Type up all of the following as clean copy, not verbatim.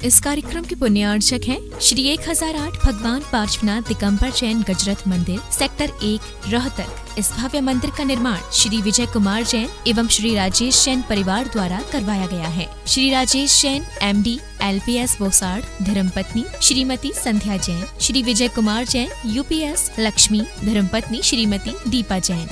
इस कार्यक्रम के पुण्यार्चक हैं श्री 1008 भगवान पार्श्वनाथ दिगंबर जैन गजरथ मंदिर, सेक्टर 1, रोहतक। इस भव्य मंदिर का निर्माण श्री विजय कुमार जैन एवं श्री राजेश जैन परिवार द्वारा करवाया गया है। श्री राजेश जैन MD LPS बोसाड़, धर्मपत्नी श्रीमती संध्या जैन, श्री विजय कुमार जैन UPS लक्ष्मी, धर्मपत्नी श्रीमती दीपा जैन।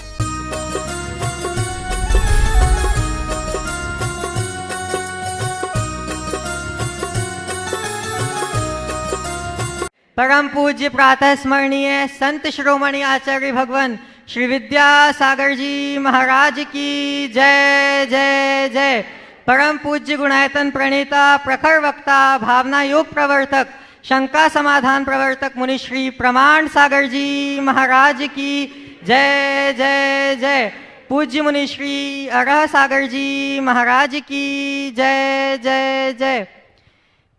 परम पूज्य प्रातः स्मरणीय संत शिरोमणि आचार्य भगवान श्री विद्यासागर जी महाराज की जय जय जय। परम पूज्य गुणायतन प्रणेता, प्रखर वक्ता, भावना योग प्रवर्तक, शंका समाधान प्रवर्तक मुनि श्री प्रमाण सागर जी महाराज की जय जय जय। पूज्य मुनि श्री अरह सागर जी महाराज की जय जय जय।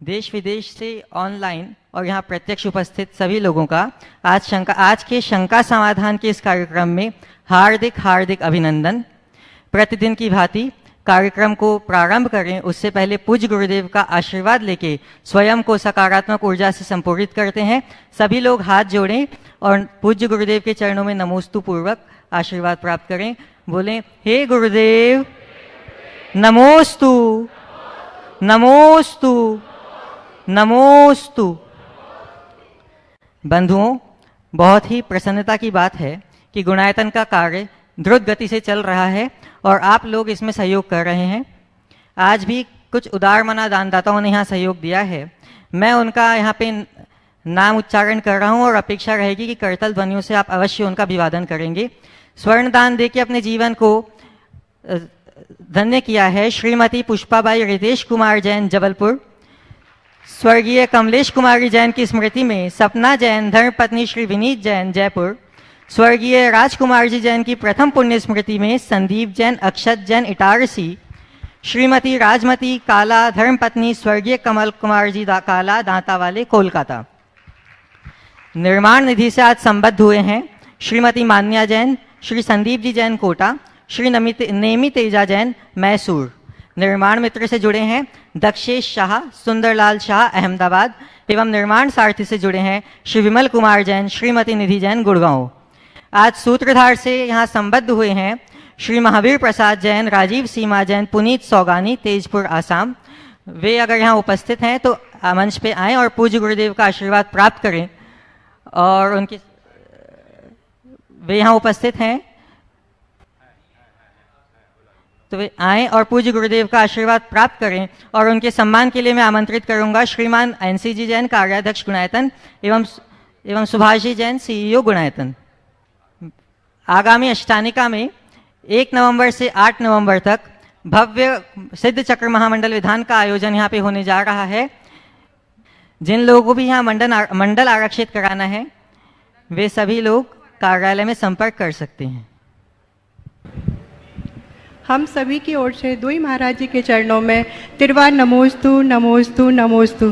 देश विदेश से ऑनलाइन और यहाँ प्रत्यक्ष उपस्थित सभी लोगों का आज के शंका समाधान के इस कार्यक्रम में हार्दिक हार्दिक अभिनंदन। प्रतिदिन की भांति कार्यक्रम को प्रारंभ करें उससे पहले पूज्य गुरुदेव का आशीर्वाद लेके स्वयं को सकारात्मक ऊर्जा से संपूरित करते हैं। सभी लोग हाथ जोड़ें और पूज्य गुरुदेव के चरणों में नमोस्तु पूर्वक आशीर्वाद प्राप्त करें। बोलें, हे गुरुदेव नमोस्तु नमोस्तु नमोस्तु। बंधुओं, बहुत ही प्रसन्नता की बात है कि गुणायतन का कार्य द्रुत गति से चल रहा है और आप लोग इसमें सहयोग कर रहे हैं। आज भी कुछ उदारमना दानदाताओं ने यहाँ सहयोग दिया है। मैं उनका यहाँ पे नाम उच्चारण कर रहा हूँ और अपेक्षा रहेगी कि करतल ध्वनियों से आप अवश्य उनका अभिवादन करेंगे। स्वर्ण दान देके अपने जीवन को धन्य किया है श्रीमती पुष्पाबाई रितेश कुमार जैन जबलपुर, स्वर्गीय कमलेश कुमारी जैन की स्मृति में सपना जैन धर्मपत्नी श्री विनीत जैन जयपुर, स्वर्गीय राजकुमार जी जैन की प्रथम पुण्य स्मृति में संदीप जैन अक्षत जैन इटारसी, श्रीमती राजमती काला धर्मपत्नी स्वर्गीय कमल कुमार जी काला दांता वाले कोलकाता। निर्माण निधि से आज संबद्ध हुए हैं श्रीमती मान्या जैन, श्री संदीप जी जैन कोटा, श्री नेमी तेजा जैन मैसूर। निर्माण मित्र से जुड़े हैं दक्षेश शाह, सुंदरलाल शाह अहमदाबाद एवं निर्माण सारथी से जुड़े हैं श्री विमल कुमार जैन, श्रीमती निधि जैन गुड़गांव। आज सूत्रधार से यहाँ संबद्ध हुए हैं श्री महावीर प्रसाद जैन, राजीव सीमा जैन, पुनीत सौगानी तेजपुर आसाम। वे अगर यहाँ उपस्थित हैं तो मंच पे आएँ और पूज्य गुरुदेव का आशीर्वाद प्राप्त करें। और उनके वे यहाँ उपस्थित हैं तो वे आएँ और पूज्य गुरुदेव का आशीर्वाद प्राप्त करें। और उनके सम्मान के लिए मैं आमंत्रित करूंगा श्रीमान NC जी जैन कार्याध्यक्ष गुणायतन एवं सुभाष जी जैन CEO गुणायतन। आगामी अष्टानिका में 1 नवंबर से 8 नवंबर तक भव्य सिद्ध चक्र महामंडल विधान का आयोजन यहाँ पे होने जा रहा है। जिन लोगों को भी यहाँ मंडल आरक्षित कराना है वे सभी लोग कार्यालय में संपर्क कर सकते हैं। हम सभी की ओर से दुई महाराज जी के चरणों में तिरवार नमोस्तु नमोस्तु नमोस्तु।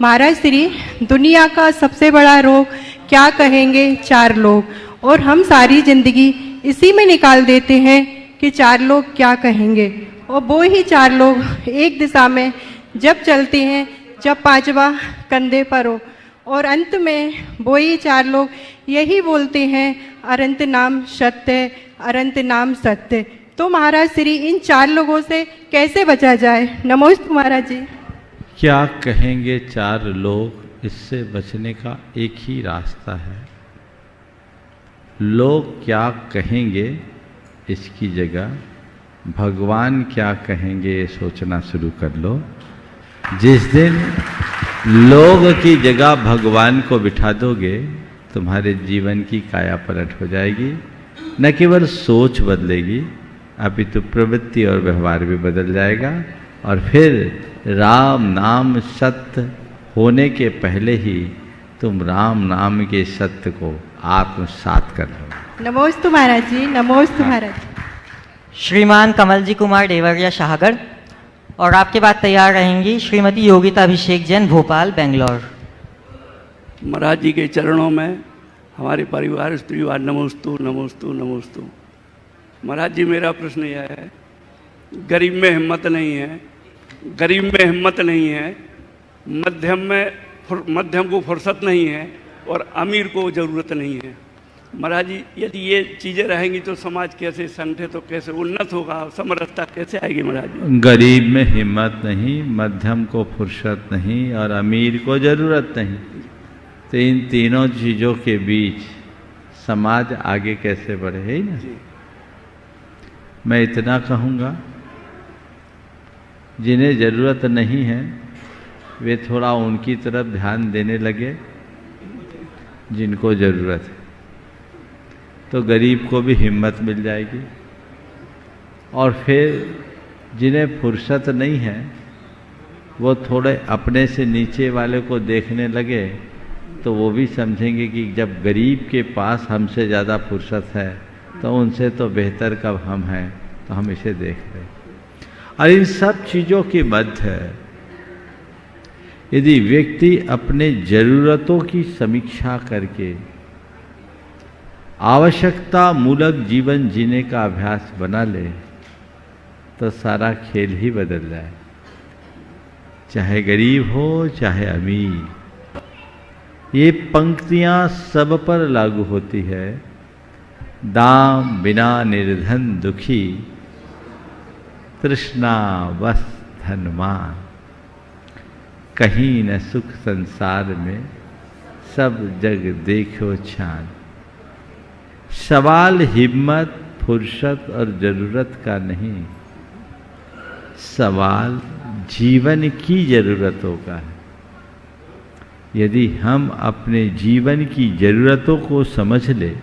महाराज श्री, दुनिया का सबसे बड़ा रोग क्या कहेंगे 4 लोग, और हम सारी जिंदगी इसी में निकाल देते हैं कि 4 लोग क्या कहेंगे। और वो ही 4 लोग एक दिशा में जब चलते हैं जब 5वां कंधे पर हो, और अंत में वो ही 4 लोग यही बोलते हैं, अनंत नाम सत्य, अनंत नाम सत्य। तो महाराज श्री, इन 4 लोगों से कैसे बचा जाए? नमोस्तु महाराज जी। क्या कहेंगे 4 लोग, इससे बचने का एक ही रास्ता है। लोग क्या कहेंगे इसकी जगह भगवान क्या कहेंगे ये सोचना शुरू कर लो। जिस दिन लोग की जगह भगवान को बिठा दोगे तुम्हारे जीवन की काया पलट हो जाएगी। न केवल सोच बदलेगी अपितु प्रवृत्ति और व्यवहार भी बदल जाएगा। और फिर राम नाम सत्य होने के पहले ही तुम राम नाम के सत्य को आत्मसात कर लो। नमोस्तु महाराज जी, नमोस्तु महाराज। श्रीमान कमल जी कुमार देवरिया शाहगढ़। और आपके बाद तैयार रहेंगी श्रीमती योगिता अभिषेक जैन भोपाल बेंगलोर। महाराज जी के चरणों में हमारे परिवार स्त्रीवार नमोस्तु नमोस्तु नमोस्तु। महाराज जी, मेरा प्रश्न यह है, गरीब में हिम्मत नहीं है, गरीब में हिम्मत नहीं है मध्यम को फुर्सत नहीं है और अमीर को ज़रूरत नहीं है। महाराज जी, यदि ये चीज़ें रहेंगी तो समाज कैसे संगठित, तो कैसे उन्नत होगा, समरसता कैसे आएगी महाराज जी? गरीब में हिम्मत नहीं, मध्यम को फुर्सत नहीं और अमीर को ज़रूरत नहीं, तो इन तीनों चीज़ों के बीच समाज आगे कैसे बढ़े, है ना? मैं इतना कहूँगा, जिन्हें ज़रूरत नहीं है वे थोड़ा उनकी तरफ ध्यान देने लगे, जिनको ज़रूरत है, तो गरीब को भी हिम्मत मिल जाएगी। और फिर जिन्हें फुर्सत नहीं है वो थोड़े अपने से नीचे वाले को देखने लगे, तो वो भी समझेंगे कि जब गरीब के पास हमसे ज़्यादा फुर्सत है तो उनसे तो बेहतर कब हम हैं, तो हम इसे देख रहे हैं। और इन सब चीज़ों के मध्य यदि व्यक्ति अपने ज़रूरतों की समीक्षा करके आवश्यकता मूलक जीवन जीने का अभ्यास बना ले, तो सारा खेल ही बदल जाए, चाहे गरीब हो चाहे अमीर। ये पंक्तियां सब पर लागू होती है। दाम बिना निर्धन दुखी, तृष्णा बस धनवान, कहीं न सुख संसार में, सब जग देखो छान। सवाल हिम्मत, फुर्सत और जरूरत का नहीं, सवाल जीवन की जरूरतों का है। यदि हम अपने जीवन की जरूरतों को समझ ले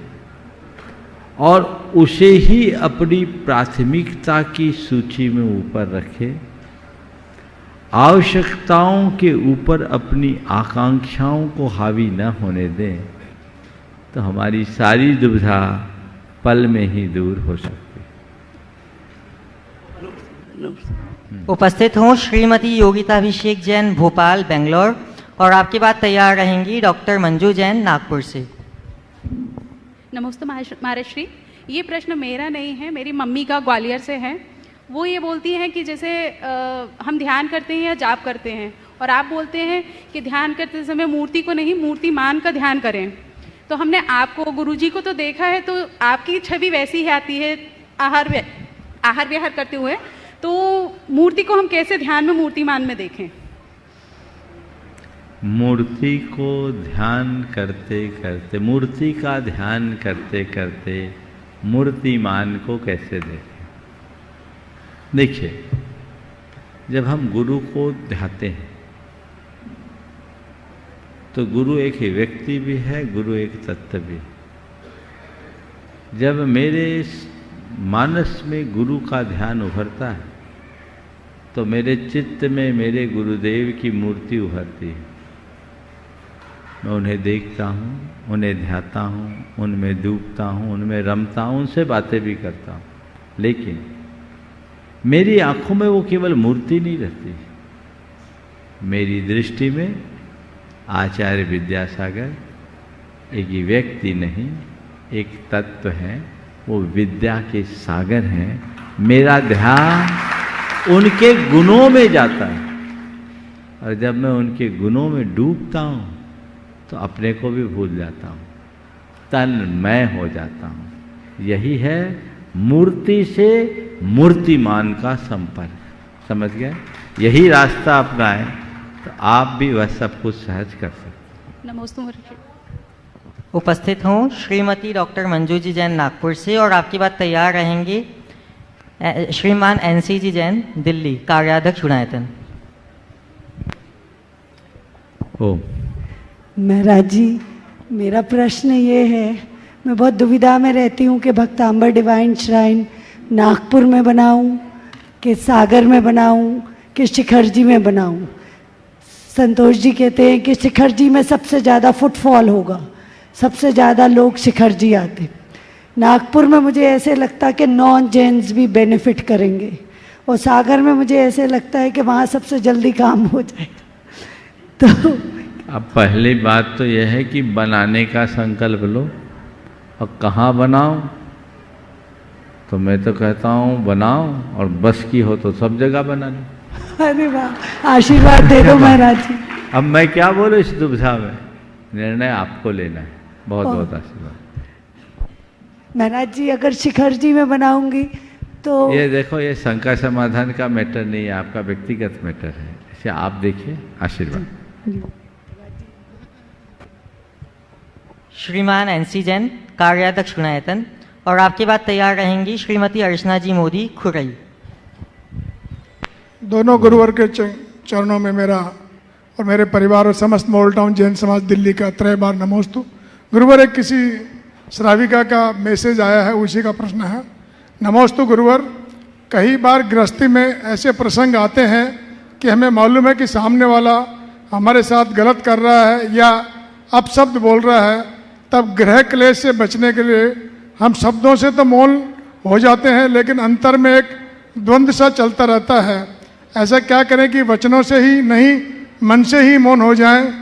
और उसे ही अपनी प्राथमिकता की सूची में ऊपर रखें, आवश्यकताओं के ऊपर अपनी आकांक्षाओं को हावी न होने दें, तो हमारी सारी दुविधा पल में ही दूर हो सकती है। उपस्थित हूँ श्रीमती योगिताभिषेक जैन, भोपाल, बेंगलोर, और आपके बाद तैयार रहेंगी डॉक्टर मंजू जैन, नागपुर से। नमस्ते महाराज श्री। ये प्रश्न मेरा नहीं है, मेरी मम्मी का, ग्वालियर से है। वो ये बोलती हैं कि जैसे हम ध्यान करते हैं या जाप करते हैं, और आप बोलते हैं कि ध्यान करते समय मूर्ति को नहीं, मूर्तिमान का ध्यान करें। तो हमने आपको, गुरुजी को तो देखा है, तो आपकी छवि वैसी ही आती है आहार विहार करते हुए। तो मूर्ति को हम कैसे ध्यान में मूर्तिमान में देखें? मूर्ति को ध्यान करते करते, मूर्ति का ध्यान करते करते मूर्तिमान को कैसे देखें? देखिए, जब हम गुरु को ध्याते हैं तो गुरु एक व्यक्ति भी है, गुरु एक तत्व भी है। जब मेरे मानस में गुरु का ध्यान उभरता है तो मेरे चित्त में मेरे गुरुदेव की मूर्ति उभरती है। मैं उन्हें देखता हूँ, उन्हें ध्याता हूँ, उनमें डूबता हूँ, उनमें रमता हूँ, उनसे बातें भी करता हूँ। लेकिन मेरी आंखों में वो केवल मूर्ति नहीं रहती, मेरी दृष्टि में आचार्य विद्यासागर एक व्यक्ति नहीं, एक तत्व है, वो विद्या के सागर हैं। मेरा ध्यान उनके गुणों में जाता है, और जब मैं उनके गुणों में डूबता हूँ तो अपने को भी भूल जाता हूँ, तन्मय हो जाता हूँ। यही है मूर्ति से मूर्तिमान का संपर्क। समझ गए? यही रास्ता अपनाएं तो आप भी वह सब कुछ सहज कर सकते। नमस्ते। उपस्थित हूँ श्रीमती डॉक्टर मंजू जी जैन, नागपुर से, और आपकी बात तैयार रहेंगे श्रीमान NC जी जैन, दिल्ली, कार्याध्यक्ष गुणायतन। ओम। महाराज जी, मेरा प्रश्न ये है, मैं बहुत दुविधा में रहती हूँ कि भक्तांबर डिवाइन श्राइन नागपुर में बनाऊँ कि सागर में बनाऊँ कि शिखर जी में बनाऊँ। संतोष जी कहते हैं कि शिखर जी में सबसे ज़्यादा फुटफॉल होगा, सबसे ज़्यादा लोग शिखर जी आते। नागपुर में मुझे ऐसे लगता है कि नॉन जैन्स भी बेनिफिट करेंगे, और सागर में मुझे ऐसे लगता है कि वहाँ सबसे जल्दी काम हो जाएगा। तो अब पहली बात तो यह है कि बनाने का संकल्प लो, और कहाँ बनाओ? तो मैं तो कहता हूँ बनाओ, और बस की हो तो सब जगह बना लो। अरे वाह, आशीर्वाद दे दो महाराज जी। अब मैं क्या बोलूं इस दुविधा में, निर्णय आपको लेना है। बहुत बहुत आशीर्वाद। महाराज जी अगर शिखर जी में बनाऊंगी तो ये देखो, ये शंका समाधान का मैटर नहीं है, आपका व्यक्तिगत मैटर है, इसे आप देखिए। आशीर्वाद। श्रीमान एनसी जैन, कार्याध्यक्ष गुणायतन, और आपके बाद तैयार रहेंगी श्रीमती अर्चना जी मोदी, खुरई। दोनों गुरुवर के चरणों में मेरा और मेरे परिवार और समस्त मॉडल टाउन जैन समाज दिल्ली का 3 बार नमोस्तु। गुरुवर, एक किसी श्राविका का मैसेज आया है, उसी का प्रश्न है। नमोस्तु गुरुवर, कई बार गृहस्थी में ऐसे प्रसंग आते हैं कि हमें मालूम है कि सामने वाला हमारे साथ गलत कर रहा है या अपशब्द बोल रहा है, तब गृह क्लेश से बचने के लिए हम शब्दों से तो मौन हो जाते हैं, लेकिन अंतर में एक द्वंद्व सा चलता रहता है। ऐसा क्या करें कि वचनों से ही नहीं, मन से ही मौन हो जाएं?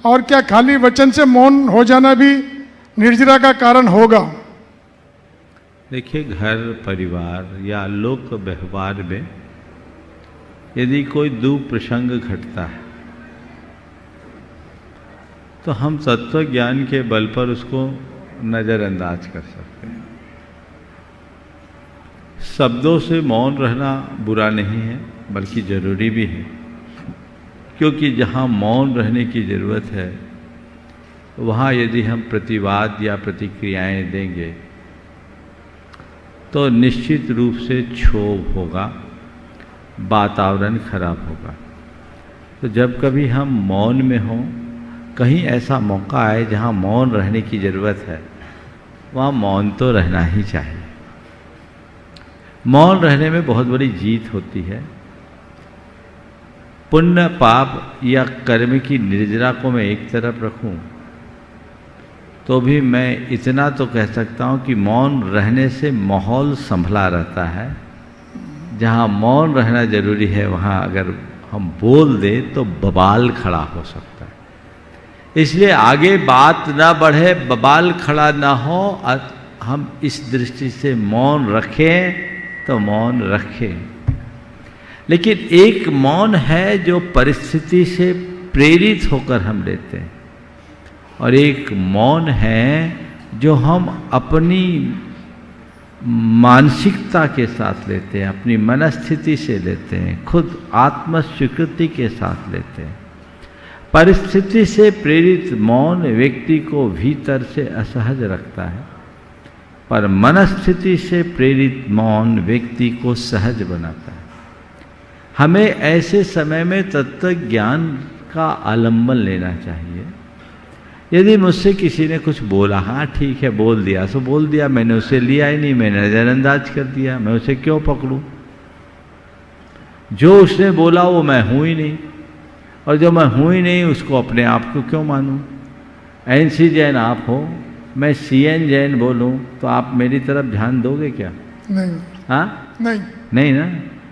और क्या खाली वचन से मौन हो जाना भी निर्जरा का कारण होगा? देखिए, घर परिवार या लोक व्यवहार में यदि कोई दुप्रसंग घटता है तो हम तत्व ज्ञान के बल पर उसको नज़रअंदाज कर सकते हैं। शब्दों से मौन रहना बुरा नहीं है, बल्कि जरूरी भी है, क्योंकि जहाँ मौन रहने की ज़रूरत है वहाँ यदि हम प्रतिवाद या प्रतिक्रियाएं देंगे तो निश्चित रूप से क्षोभ होगा, वातावरण खराब होगा। तो जब कभी हम मौन में हों, कहीं ऐसा मौका आए जहाँ मौन रहने की ज़रूरत है, वहाँ मौन तो रहना ही चाहिए। मौन रहने में बहुत बड़ी जीत होती है। पुण्य पाप या कर्म की निर्जरा को मैं एक तरफ रखूं तो भी मैं इतना तो कह सकता हूं कि मौन रहने से माहौल संभला रहता है। जहां मौन रहना जरूरी है वहां अगर हम बोल दें तो बवाल खड़ा हो सकता है। इसलिए आगे बात ना बढ़े, बवाल खड़ा ना हो, हम इस दृष्टि से मौन रखें तो मौन रखें। लेकिन एक मौन है जो परिस्थिति से प्रेरित होकर हम लेते हैं, और एक मौन है जो हम अपनी मानसिकता के साथ लेते हैं, अपनी मनस्थिति से लेते हैं, खुद आत्म स्वीकृति के साथ लेते हैं। परिस्थिति से प्रेरित मौन व्यक्ति को भीतर से असहज रखता है, पर मनस्थिति से प्रेरित मौन व्यक्ति को सहज बनाता है। हमें ऐसे समय में तत्व ज्ञान का आलंबन लेना चाहिए। यदि मुझसे किसी ने कुछ बोला, हाँ ठीक है बोल दिया सो बोल दिया, मैंने उसे लिया ही नहीं, मैंने नज़रअंदाज कर दिया, मैं उसे क्यों पकड़ूं? जो उसने बोला वो मैं हूं ही नहीं, और जो मैं हूं ही नहीं उसको अपने आप को क्यों मानूं? एनसी जैन आप हो, मैं सीएन जैन बोलूं तो आप मेरी तरफ ध्यान दोगे क्या? नहीं। हाँ नहीं ना।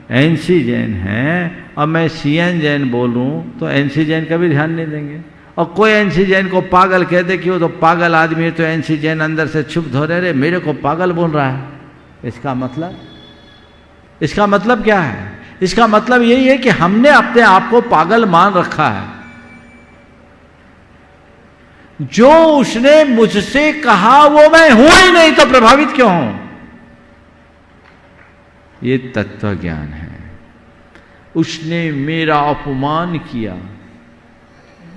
एनसी जैन हैं और मैं सीएन जैन बोलूं तो एनसी जैन का भी ध्यान नहीं देंगे। और कोई एनसी जैन को पागल कह दे कि वो तो पागल आदमी है, तो एनसी जैन अंदर से क्षुब्ध हो रहे मेरे को पागल बोल रहा है। इसका मतलब क्या है? इसका मतलब यही है कि हमने अपने आप को पागल मान रखा है। जो उसने मुझसे कहा वो मैं हूं ही नहीं, तो प्रभावित क्यों हूं? ये तत्व ज्ञान है। उसने मेरा अपमान किया,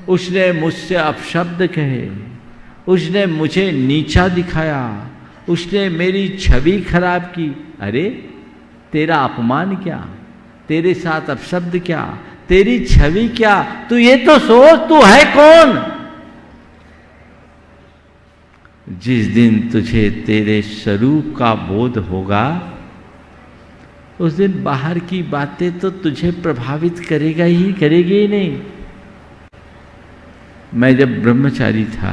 उसने मुझसे अपशब्द कहे, उसने मुझे नीचा दिखाया, उसने मेरी छवि खराब की। अरे तेरा अपमान क्या, तेरे साथ अपशब्द क्या, तेरी छवि क्या? तू ये तो सोच, तू है कौन? जिस दिन तुझे तेरे स्वरूप का बोध होगा उस दिन बाहर की बातें तो तुझे प्रभावित करेगी ही नहीं। मैं जब ब्रह्मचारी था,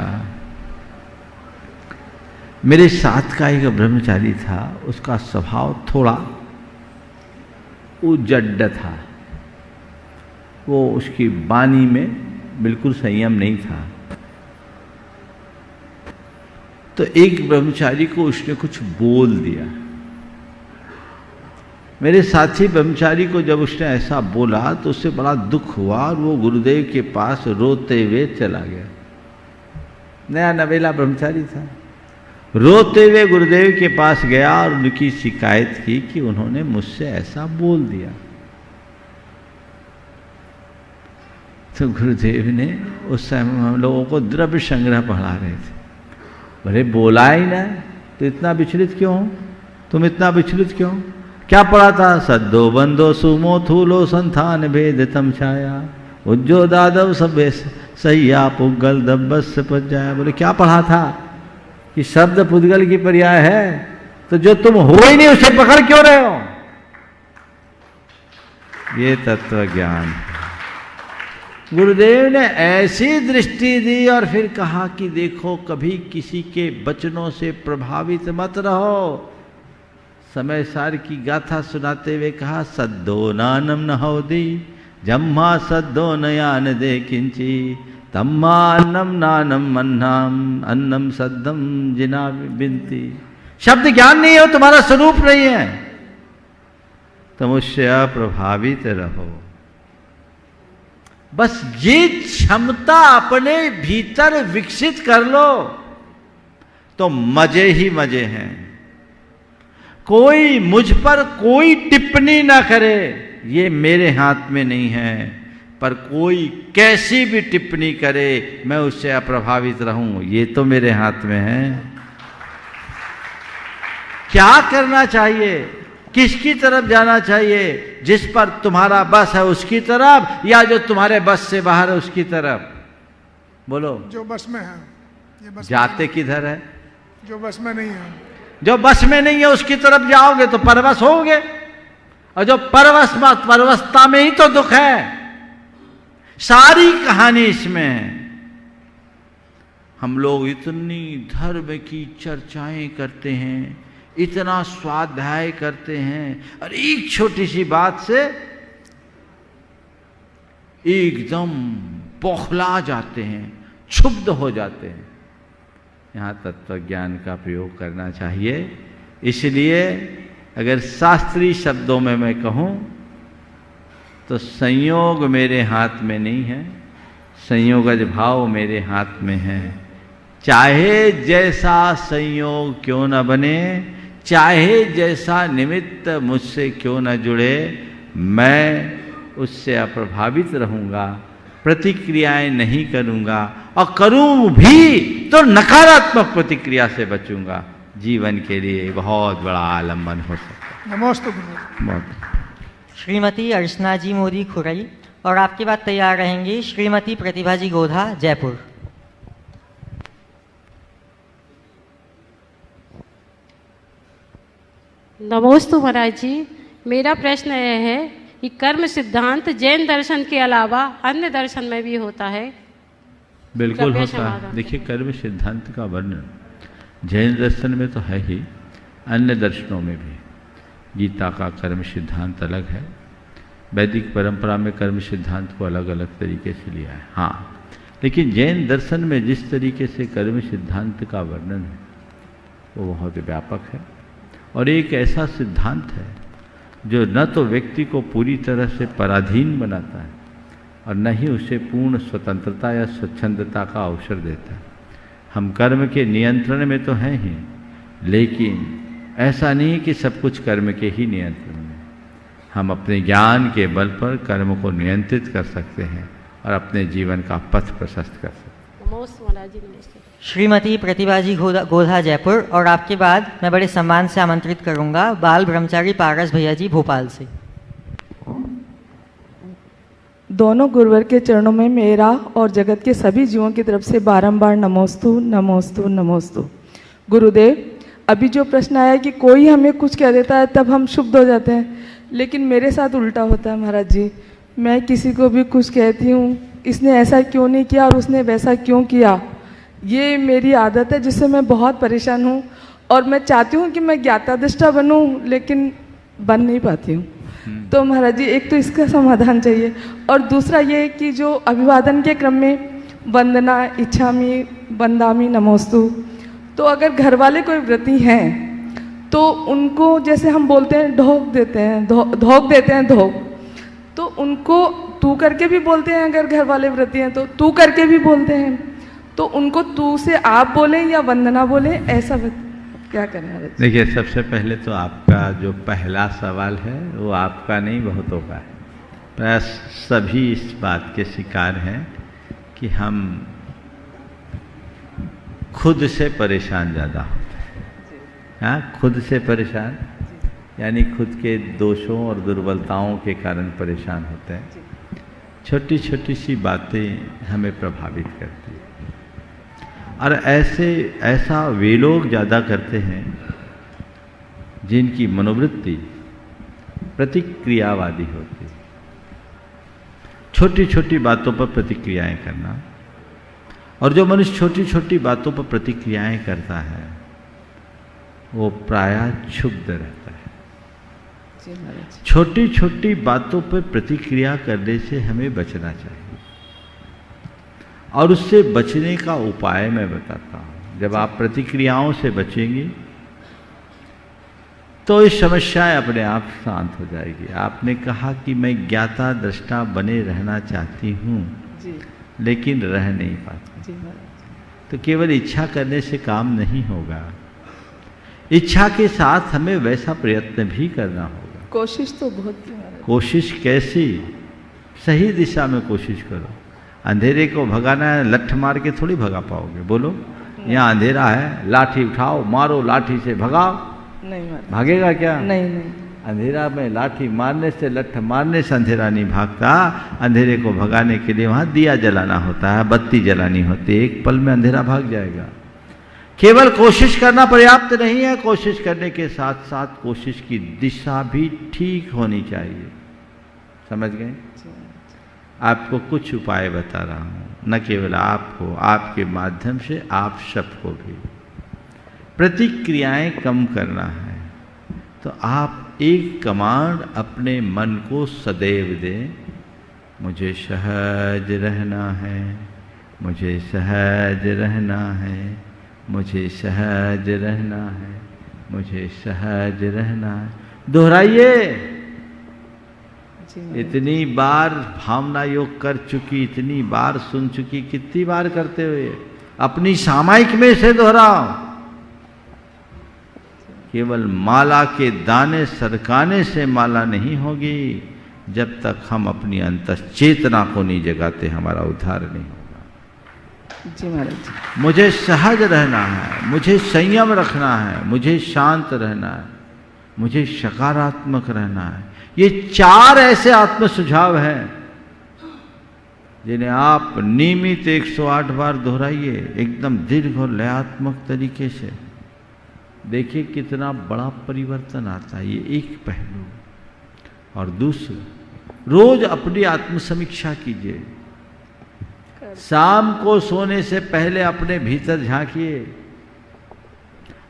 मेरे साथ का एक ब्रह्मचारी था, उसका स्वभाव थोड़ा उजड्ड था। वो उसकी वाणी में बिल्कुल संयम नहीं था। तो एक ब्रह्मचारी को उसने कुछ बोल दिया, मेरे साथी ब्रह्मचारी को जब उसने ऐसा बोला तो उससे बड़ा दुख हुआ और वो गुरुदेव के पास रोते हुए चला गया। नया नवेला ब्रह्मचारी था, रोते हुए गुरुदेव के पास गया और उनकी शिकायत की कि उन्होंने मुझसे ऐसा बोल दिया। तो गुरुदेव ने उस समय हम लोगों को द्रव्य संग्रह पढ़ा रहे थे, बोले बोला ही ना तो इतना विचलित क्यों हो, तुम इतना विचलित क्यों? क्या पढ़ा था? सद्दो बंदो सुमो थूलो संथान भेद तम छाया उज्जो दादव सब सैया पुगल दब्बस से पच जाया। बोले क्या पढ़ा था कि शब्द पुद्गल की पर्याय है, तो जो तुम हो ही नहीं उसे पकड़ क्यों रहे हो? ये तत्व ज्ञान। गुरुदेव ने ऐसी दृष्टि दी और फिर कहा कि देखो कभी किसी के वचनों से प्रभावित मत रहो। समय सार की गाथा सुनाते हुए कहा सद्दो नानम न होदी जम्मा सद्दो नयान दे किंची तम्मा अन्नम नानम अन्नाम अन्नम सद्दम जिना बिनती। शब्द ज्ञान नहीं हो, तुम्हारा स्वरूप नहीं है, तुम उससे अप्रभावित रहो। बस ये क्षमता अपने भीतर विकसित कर लो तो मजे ही मजे हैं। कोई मुझ पर कोई टिप्पणी ना करे, ये मेरे हाथ में नहीं है, पर कोई कैसी भी टिप्पणी करे मैं उससे अप्रभावित रहूं, ये तो मेरे हाथ में है। क्या करना चाहिए, किसकी तरफ जाना चाहिए? जिस पर तुम्हारा बस है उसकी तरफ, या जो तुम्हारे बस से बाहर है उसकी तरफ? बोलो। जो बस में है। ये बस जाते किधर है? जो बस में नहीं है। जो बस में नहीं है उसकी तरफ जाओगे तो परवश होगे, और जो परवशता में ही तो दुख है। सारी कहानी इसमें है। हम लोग इतनी धर्म की चर्चाएं करते हैं, इतना स्वाध्याय करते हैं, और एक छोटी सी बात से एकदम बौखला जाते हैं, क्षुब्ध हो जाते हैं। यहाँ तत्व ज्ञान का प्रयोग करना चाहिए। इसलिए अगर शास्त्रीय शब्दों में मैं कहूँ तो संयोग मेरे हाथ में नहीं है, संयोगज भाव मेरे हाथ में है। चाहे जैसा संयोग क्यों न बने, चाहे जैसा निमित्त मुझसे क्यों न जुड़े, मैं उससे अप्रभावित रहूँगा, प्रतिक्रियाएं नहीं करूँगा, और करूँ भी तो नकारात्मक प्रतिक्रिया से बचूंगा। जीवन के लिए बहुत बड़ा आलम्बन हो सकता है। नमस्ते। श्रीमती अर्चना जी मोदी खुरई, और आपके बाद तैयार रहेंगी श्रीमती प्रतिभा जी गोधा जयपुर। नमोस्तु महाराज जी, मेरा प्रश्न यह है कि कर्म सिद्धांत जैन दर्शन के अलावा अन्य दर्शन में भी होता है? बिल्कुल होता है। देखिए, कर्म सिद्धांत का वर्णन जैन दर्शन में तो है ही, अन्य दर्शनों में भी। गीता का कर्म सिद्धांत अलग है, वैदिक परंपरा में कर्म सिद्धांत को अलग अलग तरीके से लिया है। हाँ, लेकिन जैन दर्शन में जिस तरीके से कर्म सिद्धांत का वर्णन है वो बहुत व्यापक है, और एक ऐसा सिद्धांत है जो न तो व्यक्ति को पूरी तरह से पराधीन बनाता है और न ही उसे पूर्ण स्वतंत्रता या स्वच्छंदता का अवसर देता है। हम कर्म के नियंत्रण में तो हैं ही, लेकिन ऐसा नहीं कि सब कुछ कर्म के ही नियंत्रण में। हम अपने ज्ञान के बल पर कर्म को नियंत्रित कर सकते हैं और अपने जीवन का पथ प्रशस्त कर सकते हैं। श्रीमती प्रतिभा जी गोधा जयपुर, और आपके बाद मैं बड़े सम्मान से आमंत्रित करूंगा बाल ब्रह्मचारी पारस भैया जी भोपाल से। दोनों गुरुवर के चरणों में मेरा और जगत के सभी जीवों की तरफ से बारंबार नमोस्तु नमोस्तु नमोस्तु। गुरुदेव, अभी जो प्रश्न आया कि कोई हमें कुछ कह देता है तब हम शुद्ध हो जाते हैं, लेकिन मेरे साथ उल्टा होता है महाराज जी। मैं किसी को भी कुछ कहती हूँ, इसने ऐसा क्यों नहीं किया और उसने वैसा क्यों किया, ये मेरी आदत है जिससे मैं बहुत परेशान हूँ, और मैं चाहती हूँ कि मैं ज्ञातादृष्टा बनूँ लेकिन बन नहीं पाती हूँ। तो महाराज जी, एक तो इसका समाधान चाहिए, और दूसरा ये कि जो अभिवादन के क्रम में वंदना इच्छामी वंदामी नमोस्तु, तो अगर घर वाले कोई व्रती हैं तो उनको जैसे हम बोलते हैं ढोक देते हैं, धोक देते हैं धोक, तो उनको तू करके भी बोलते हैं, अगर घर वाले व्रती हैं तो तू करके भी बोलते हैं, तो उनको तू से आप बोलें या वंदना बोलें, ऐसा क्या करें? देखिए, सबसे पहले तो आपका जो पहला सवाल है वो आपका नहीं, बहुतों का है। प्राय सभी इस बात के शिकार हैं कि हम खुद से परेशान ज़्यादा होते हैं। हाँ, खुद से परेशान यानी खुद के दोषों और दुर्बलताओं के कारण परेशान होते हैं। छोटी छोटी सी बातें हमें प्रभावित करती हैं, और ऐसा वे लोग ज़्यादा करते हैं जिनकी मनोवृत्ति प्रतिक्रियावादी होती है। छोटी छोटी बातों पर प्रतिक्रियाएं करना, और जो मनुष्य छोटी छोटी बातों पर प्रतिक्रियाएं करता है वो प्रायः क्षुब्ध रहता है। छोटी छोटी बातों पर प्रतिक्रिया करने से हमें बचना चाहिए, और उससे बचने का उपाय मैं बताता हूँ। जब आप प्रतिक्रियाओं से बचेंगे तो ये समस्याएं अपने आप शांत हो जाएगी। आपने कहा कि मैं ज्ञाता दृष्टा बने रहना चाहती हूँ, लेकिन रह नहीं पाती। तो केवल इच्छा करने से काम नहीं होगा, इच्छा के साथ हमें वैसा प्रयत्न भी करना होगा। कोशिश तो बहुत, कोशिश कैसी? सही दिशा में कोशिश करो। अंधेरे को भगाना है, लठ मार के थोड़ी भगा पाओगे। बोलो, यहाँ अंधेरा है, लाठी उठाओ, मारो, लाठी से भगाओ, नहीं भागेगा क्या? नहीं। अंधेरा में लाठी मारने से, लठ मारने से अंधेरा नहीं भागता। अंधेरे को भगाने के लिए वहाँ दिया जलाना होता है, बत्ती जलानी होती है। एक पल में अंधेरा भाग जाएगा। केवल कोशिश करना पर्याप्त नहीं है, कोशिश करने के साथ साथ कोशिश की दिशा भी ठीक होनी चाहिए। समझ गए? आपको कुछ उपाय बता रहा हूँ, न केवल आपको, आपके माध्यम से आप सबको भी। प्रतिक्रियाएं कम करना है तो आप एक कमांड अपने मन को सदैव दें, मुझे सहज रहना है, मुझे सहज रहना है, मुझे सहज रहना है, मुझे सहज रहना है। दोहराइए। इतनी बार भावना योग कर चुकी, इतनी बार सुन चुकी, कितनी बार करते हुए अपनी सामायिक में से दोहराओ। केवल माला के दाने सरकाने से माला नहीं होगी। जब तक हम अपनी अंतश्चेतना को नहीं जगाते हमारा उद्धार नहीं होगा। जी महाराज। मुझे सहज रहना है, मुझे संयम रखना है, मुझे शांत रहना है, मुझे सकारात्मक रहना है। ये 4 ऐसे आत्म सुझाव हैं जिन्हें आप नियमित 108 बार दोहराइए, एकदम दीर्घ और लयात्मक तरीके से। देखिए कितना बड़ा परिवर्तन आता है। ये एक पहलू। और दूसरा, रोज अपनी आत्मसमीक्षा कीजिए। शाम को सोने से पहले अपने भीतर झांकिए,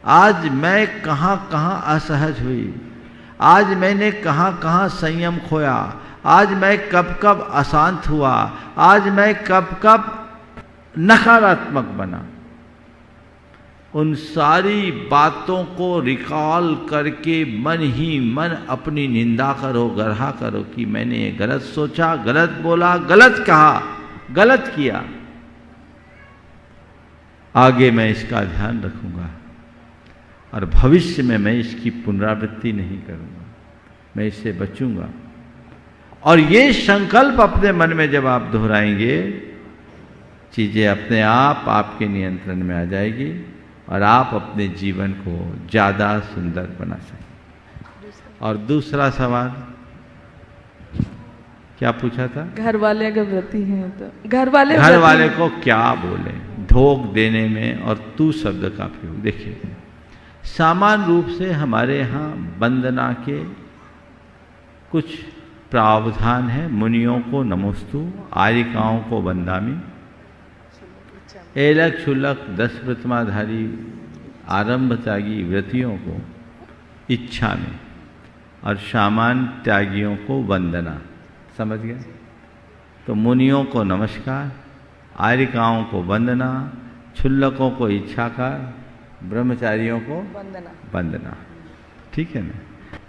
आज मैं कहाँ कहाँ असहज हुई, आज मैंने कहाँ कहाँ संयम खोया, आज मैं कब कब अशांत हुआ, आज मैं कब कब नकारात्मक बना। उन सारी बातों को रिकॉल करके मन ही मन अपनी निंदा करो, गढ़ा करो कि मैंने ये गलत सोचा, गलत बोला, गलत कहा, गलत किया। आगे मैं इसका ध्यान रखूंगा और भविष्य में मैं इसकी पुनरावृत्ति नहीं करूंगा, मैं इससे बचूंगा। और ये संकल्प अपने मन में जब आप दोहराएंगे, चीजें अपने आप आपके नियंत्रण में आ जाएगी और आप अपने जीवन को ज्यादा सुंदर बना सकें। और दूसरा सवाल क्या पूछा था? घर वाले अगर व्रती हैं तो घर वाले को क्या बोले? धोख देने में और तू शब्द का प्रयोग। देखिए, सामान्य रूप से हमारे यहाँ वंदना के कुछ प्रावधान है। मुनियों को नमोस्तु, आर्यिकाओं को वंदामि, एलक छुलक 10 प्रतिमाधारी आरंभ त्यागी व्रतियों को इच्छा में, और सामान्य त्यागियों को वंदना। समझ गए? तो मुनियों को नमस्कार, आर्यिकाओं को वंदना, छुल्लकों को इच्छा का, ब्रह्मचारियों को वंदना। ठीक है ना।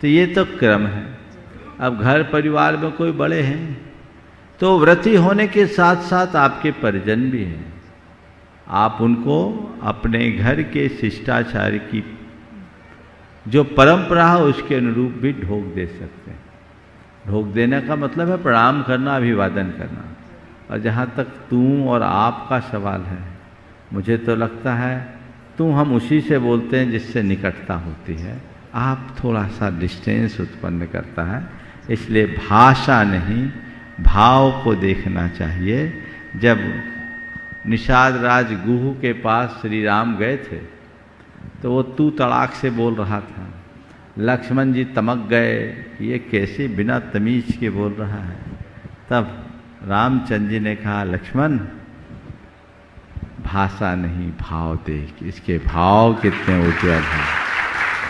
तो ये तो क्रम है। अब घर परिवार में कोई बड़े हैं तो व्रती होने के साथ साथ आपके परिजन भी हैं, आप उनको अपने घर के शिष्टाचार की जो परंपरा है उसके अनुरूप भी ढोक दे सकते हैं। ढोक देने का मतलब है प्रणाम करना, अभिवादन करना। और जहाँ तक तू और आपका सवाल है, मुझे तो लगता है तू हम उसी से बोलते हैं जिससे निकटता होती है, आप थोड़ा सा डिस्टेंस उत्पन्न करता है। इसलिए भाषा नहीं भाव को देखना चाहिए। जब निषाद राज गुहू के पास श्री राम गए थे तो वो तू तड़ाक से बोल रहा था, लक्ष्मण जी तमक गए, ये कैसे बिना तमीज के बोल रहा है। तब रामचंद्र जी ने कहा, लक्ष्मण भाषा नहीं भाव देख, इसके भाव कितने उज्ज्वल हैं,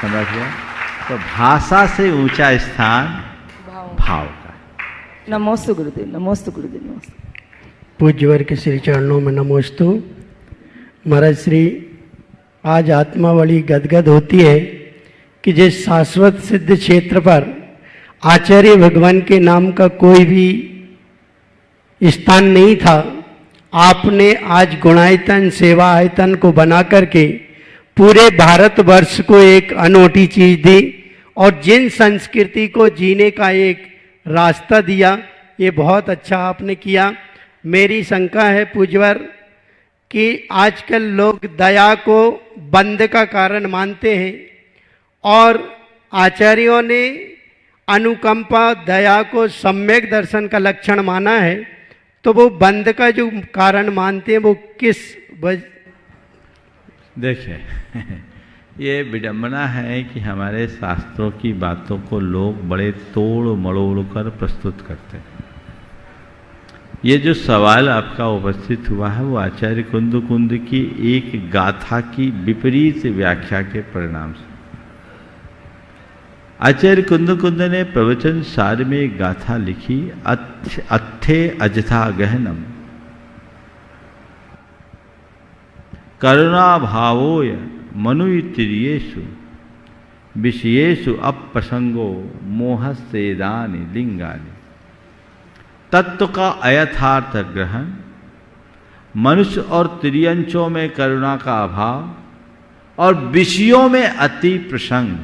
समझ गए। तो भाषा से ऊंचा स्थान भाव का। नमोस्तु गुरुदेव, नमोस्तु गुरुदेव, नमस्ते। पूज्यवर के श्री चरणों में नमोस्तु। महाराज श्री, आज आत्मा बड़ी गदगद होती है कि जिस शाश्वत सिद्ध क्षेत्र पर आचार्य भगवान के नाम का कोई भी स्थान नहीं था, आपने आज गुणायतन सेवा आयतन को बना करके पूरे भारतवर्ष को एक अनोखी चीज दी और जिन संस्कृति को जीने का एक रास्ता दिया, ये बहुत अच्छा आपने किया। मेरी शंका है पूज्यवर कि आजकल लोग दया को बंद का कारण मानते हैं और आचार्यों ने अनुकंपा दया को सम्यक दर्शन का लक्षण माना है, तो वो बंद का जो कारण मानते हैं वो किस देखिए ये विडंबना है कि हमारे शास्त्रों की बातों को लोग बड़े तोड़ मड़ोड़ कर प्रस्तुत करते हैं। ये जो सवाल आपका उपस्थित हुआ है वो आचार्य कुंद की एक गाथा की विपरीत व्याख्या के परिणाम से। आचार्य कुंद ने प्रवचन सार में एक गाथा लिखी, अत्थे अजथा गहनम करुणा भावोय मनुतिर्येषु विषयेषु अपसंगो मोहस्तेदानि लिंगानि। तत्व का अयथार्थ ग्रहण, मनुष्य और तिर्यंचों में करुणा का अभाव और विषयों में अति प्रसंग,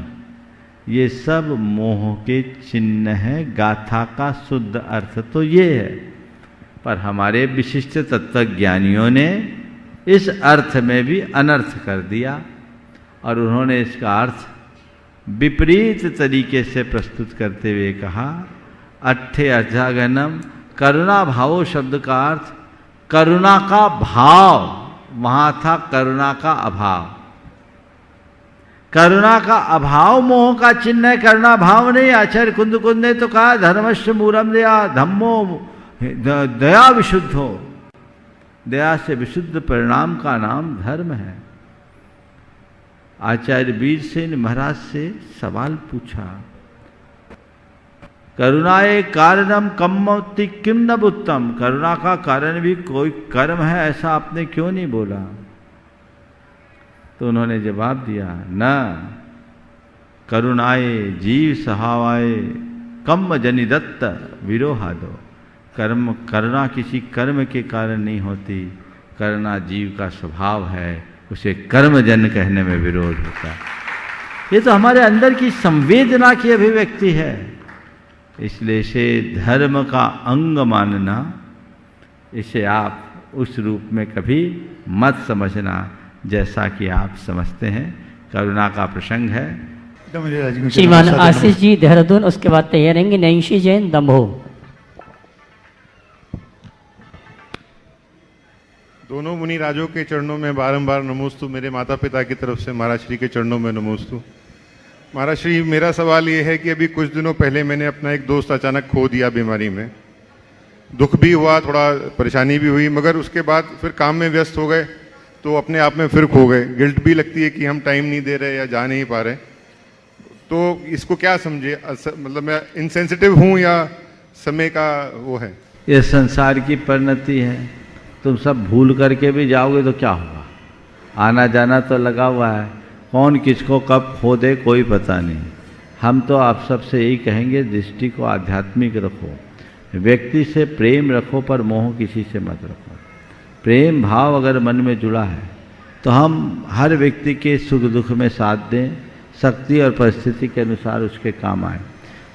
ये सब मोह के चिन्ह है। गाथा का शुद्ध अर्थ तो ये है, पर हमारे विशिष्ट तत्वज्ञानियों ने इस अर्थ में भी अनर्थ कर दिया और उन्होंने इसका अर्थ विपरीत तरीके से प्रस्तुत करते हुए कहा, अट्ठे अर्जागनम, करुणा भावो शब्द का अर्थ करुणा का भाव, वहां था करुणा का अभाव। करुणा का अभाव मोह का चिन्ह है, करुणा भाव नहीं। आचार्य कुंद ने तो कहा धर्मस्य मूलम दया, धम्मो दया विशुद्धो, दया से विशुद्ध परिणाम का नाम धर्म है। आचार्य वीरसेन महाराज से सवाल पूछा, करुणाए कारणम कम्मति किम न उत्तम, करुणा का कारण भी कोई कर्म है, ऐसा आपने क्यों नहीं बोला? तो उन्होंने जवाब दिया, न करुणाए जीव सहावाए कम्म जनिदत्त विरोहादो, करुणा किसी कर्म के कारण नहीं होती, करुणा जीव का स्वभाव है, उसे कर्मजन कहने में विरोध होता है। ये तो हमारे अंदर की संवेदना की अभिव्यक्ति है, इसलिए इसे धर्म का अंग मानना, इसे आप उस रूप में कभी मत समझना जैसा कि आप समझते हैं। करुणा का प्रसंग है। श्रीमान आशीष जी देहरादून, उसके बाद तैयार रहेंगे नैंशी जैन दम्भो। दोनों मुनि राजों के चरणों में बारंबार नमोस्तु, मेरे माता पिता की तरफ से महाराज श्री के चरणों में नमोस्तु। महाराज श्री, मेरा सवाल ये है कि अभी कुछ दिनों पहले मैंने अपना एक दोस्त अचानक खो दिया बीमारी में। दुख भी हुआ, थोड़ा परेशानी भी हुई, मगर उसके बाद फिर काम में व्यस्त हो गए तो अपने आप में फिर खो गए। गिल्ट भी लगती है कि हम टाइम नहीं दे रहे या जा नहीं पा रहे। तो इसको क्या समझे, मतलब मैं इनसेंसिटिव हूँ या समय का वो है? ये संसार की परिणति है, तुम सब भूल करके भी जाओगे तो क्या होगा? आना जाना तो लगा हुआ है, कौन किसको कब खो दे कोई पता नहीं। हम तो आप सबसे यही कहेंगे, दृष्टि को आध्यात्मिक रखो, व्यक्ति से प्रेम रखो पर मोह किसी से मत रखो। प्रेम भाव अगर मन में जुड़ा है तो हम हर व्यक्ति के सुख दुख में साथ दें, शक्ति और परिस्थिति के अनुसार उसके काम आए,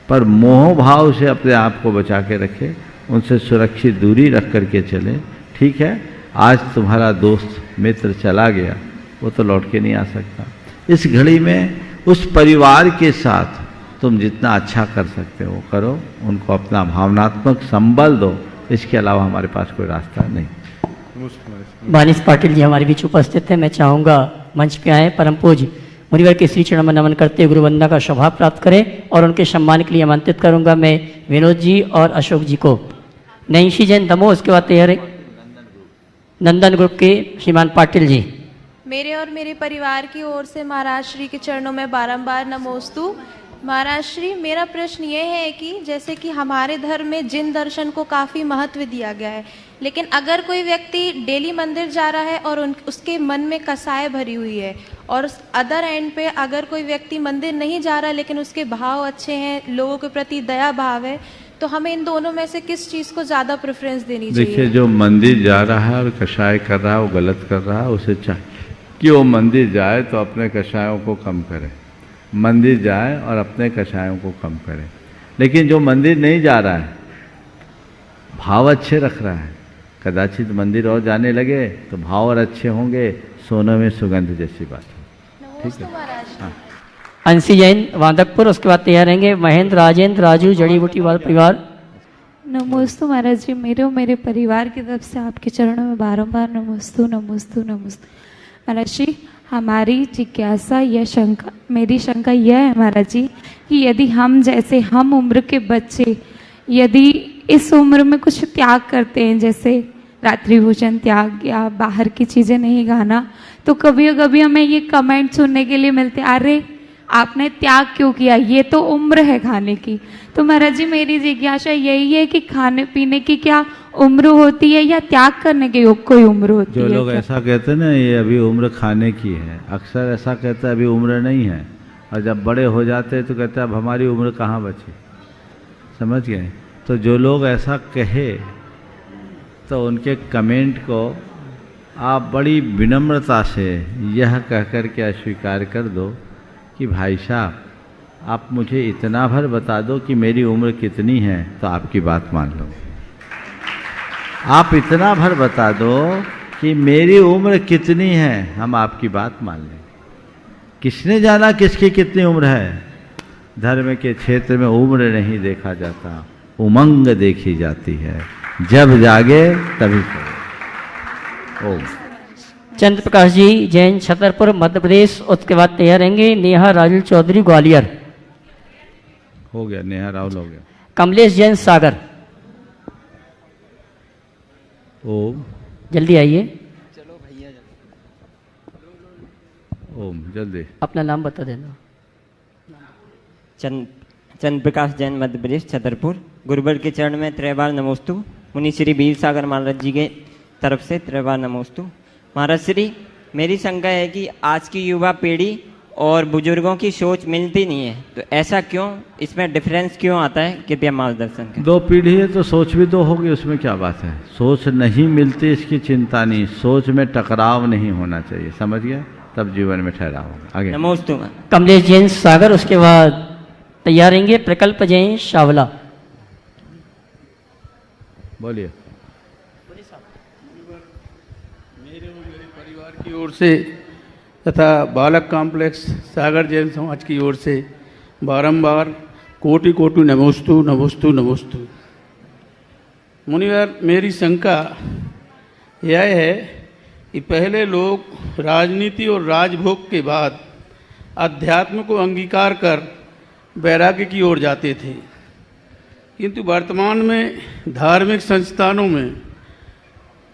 पर मोह भाव से अपने आप को बचा के रखें, उनसे सुरक्षित दूरी रख करके चलें। ठीक है, आज तुम्हारा दोस्त मित्र चला गया, वो तो लौट के नहीं आ सकता। इस घड़ी में उस परिवार के साथ तुम जितना अच्छा कर सकते हो करो, उनको अपना भावनात्मक संबल दो, इसके अलावा हमारे पास कोई रास्ता नहीं। बानिस पाटिल जी हमारे बीच उपस्थित है। मैं चाहूँगा मंच पे आए, परम पूज्य मुनिवर के श्री चरण में नमन करते हुए गुरु वंदना का शोभा प्राप्त करें और उनके सम्मान के लिए आमंत्रित करूँगा मैं विनोद जी और अशोक जी को। नैंशी जैन दमोह, उसके बाद तैयार नंदन ग्रुप के श्रीमान पाटिल जी। मेरे और मेरे परिवार की ओर से महाराज श्री के चरणों में बारंबार नमोस्तु। महाराज श्री, मेरा प्रश्न ये है कि जैसे कि हमारे धर्म में जिन दर्शन को काफ़ी महत्व दिया गया है, लेकिन अगर कोई व्यक्ति डेली मंदिर जा रहा है और उसके मन में कसाय भरी हुई है, और अदर एंड पे अगर कोई व्यक्ति मंदिर नहीं जा रहा लेकिन उसके भाव अच्छे हैं, लोगों के प्रति दया भाव है, तो हमें इन दोनों में से किस चीज़ को ज़्यादा प्रेफरेंस देनी चाहिए? देखिए, जो मंदिर जा रहा है और कषाय कर रहा है वो गलत कर रहा है। उसे चाहिए कि वो मंदिर जाए तो अपने कषायों को कम करे, मंदिर जाए और अपने कषायों को कम करे। लेकिन जो मंदिर नहीं जा रहा है, भाव अच्छे रख रहा है, कदाचित मंदिर और जाने लगे तो भाव और अच्छे होंगे, सोने में सुगंध जैसी बात है। ठीक है, हाँ। अंशी जैन वादकपुर, उसके बाद तैयार रहेंगे महेंद्र राजेंद्र राजू जड़ी बूटी वाला परिवार। नमोस्तु महाराज जी, मेरे और मेरे परिवार की तरफ से आपके चरणों में बारंबार नमोस्तु नमोस्तु नमोस्तु। महाराज जी, हमारी जिज्ञासा या शंका, मेरी शंका यह है महाराज जी कि यदि हम उम्र के बच्चे यदि इस उम्र में कुछ त्याग करते हैं, जैसे रात्रि भोजन त्याग या बाहर की चीज़ें नहीं खाना, तो कभी कभी हमें ये कमेंट सुनने के लिए मिलते, अरे आपने त्याग क्यों किया, ये तो उम्र है खाने की। तो महाराज जी, मेरी जिज्ञासा यही है कि खाने पीने की क्या उम्र होती है या त्याग करने के योग कोई उम्र होती है? जो लोग ऐसा कहते हैं ना, ये अभी उम्र खाने की है, अक्सर ऐसा कहते हैं अभी उम्र नहीं है, और जब बड़े हो जाते हैं तो कहते हैं अब हमारी उम्र कहाँ बची। समझ गए? तो जो लोग ऐसा कहे तो उनके कमेंट को आप बड़ी विनम्रता से यह कह कर के अस्वीकार कर दो कि भाई साहब, आप मुझे इतना भर बता दो कि मेरी उम्र कितनी है तो आपकी बात मान लो। आप इतना भर बता दो कि मेरी उम्र कितनी है, हम आपकी बात मान लें। किसने जाना किसकी कितनी उम्र है? धर्म के क्षेत्र में उम्र नहीं देखा जाता, उमंग देखी जाती है। जब जागे तभी करो। ओम। चंद्र प्रकाश जी जैन छतरपुर मध्य प्रदेश, उसके बाद तैयार रहेंगे नेहा राजुल चौधरी ग्वालियर। हो गया, नेहा राहुल हो गया। कमलेश जैन सागर। ओम। जल्दी आइए। ओम, जल्दी अपना नाम बता देना। चंद्र प्रकाश जैन मध्य प्रदेश छतरपुर। गुरुवर के चरण में त्रैबार नमोस्तु। मुनि श्री वीर सागर महाराज जी के तरफ से त्रैबार नमोस्तु। महाराज श्री, मेरी शंका है कि आज की युवा पीढ़ी और बुजुर्गों की सोच मिलती नहीं है, तो ऐसा क्यों, इसमें डिफरेंस क्यों आता है? कृपया मार्गदर्शन करें। दो पीढ़ी है तो सोच भी दो होगी, उसमें क्या बात है। सोच नहीं मिलती इसकी चिंता नहीं, सोच में टकराव नहीं होना चाहिए। समझ गए? तब जीवन में ठहराव होगा। आगे नमोस्तु। कमलेश जैन सागर, उसके बाद तैयार रहेंगे प्रकल्प जैन शावला। बोलिए। की ओर से तथा बालक कॉम्प्लेक्स सागर जैन समाज की ओर से बारंबार कोटि कोटि नमोस्तु नमोस्तु नमोस्तु। मुनिवर, मेरी शंका यह है कि पहले लोग राजनीति और राजभोग के बाद अध्यात्म को अंगीकार कर वैराग्य की ओर जाते थे, किंतु वर्तमान में धार्मिक संस्थानों में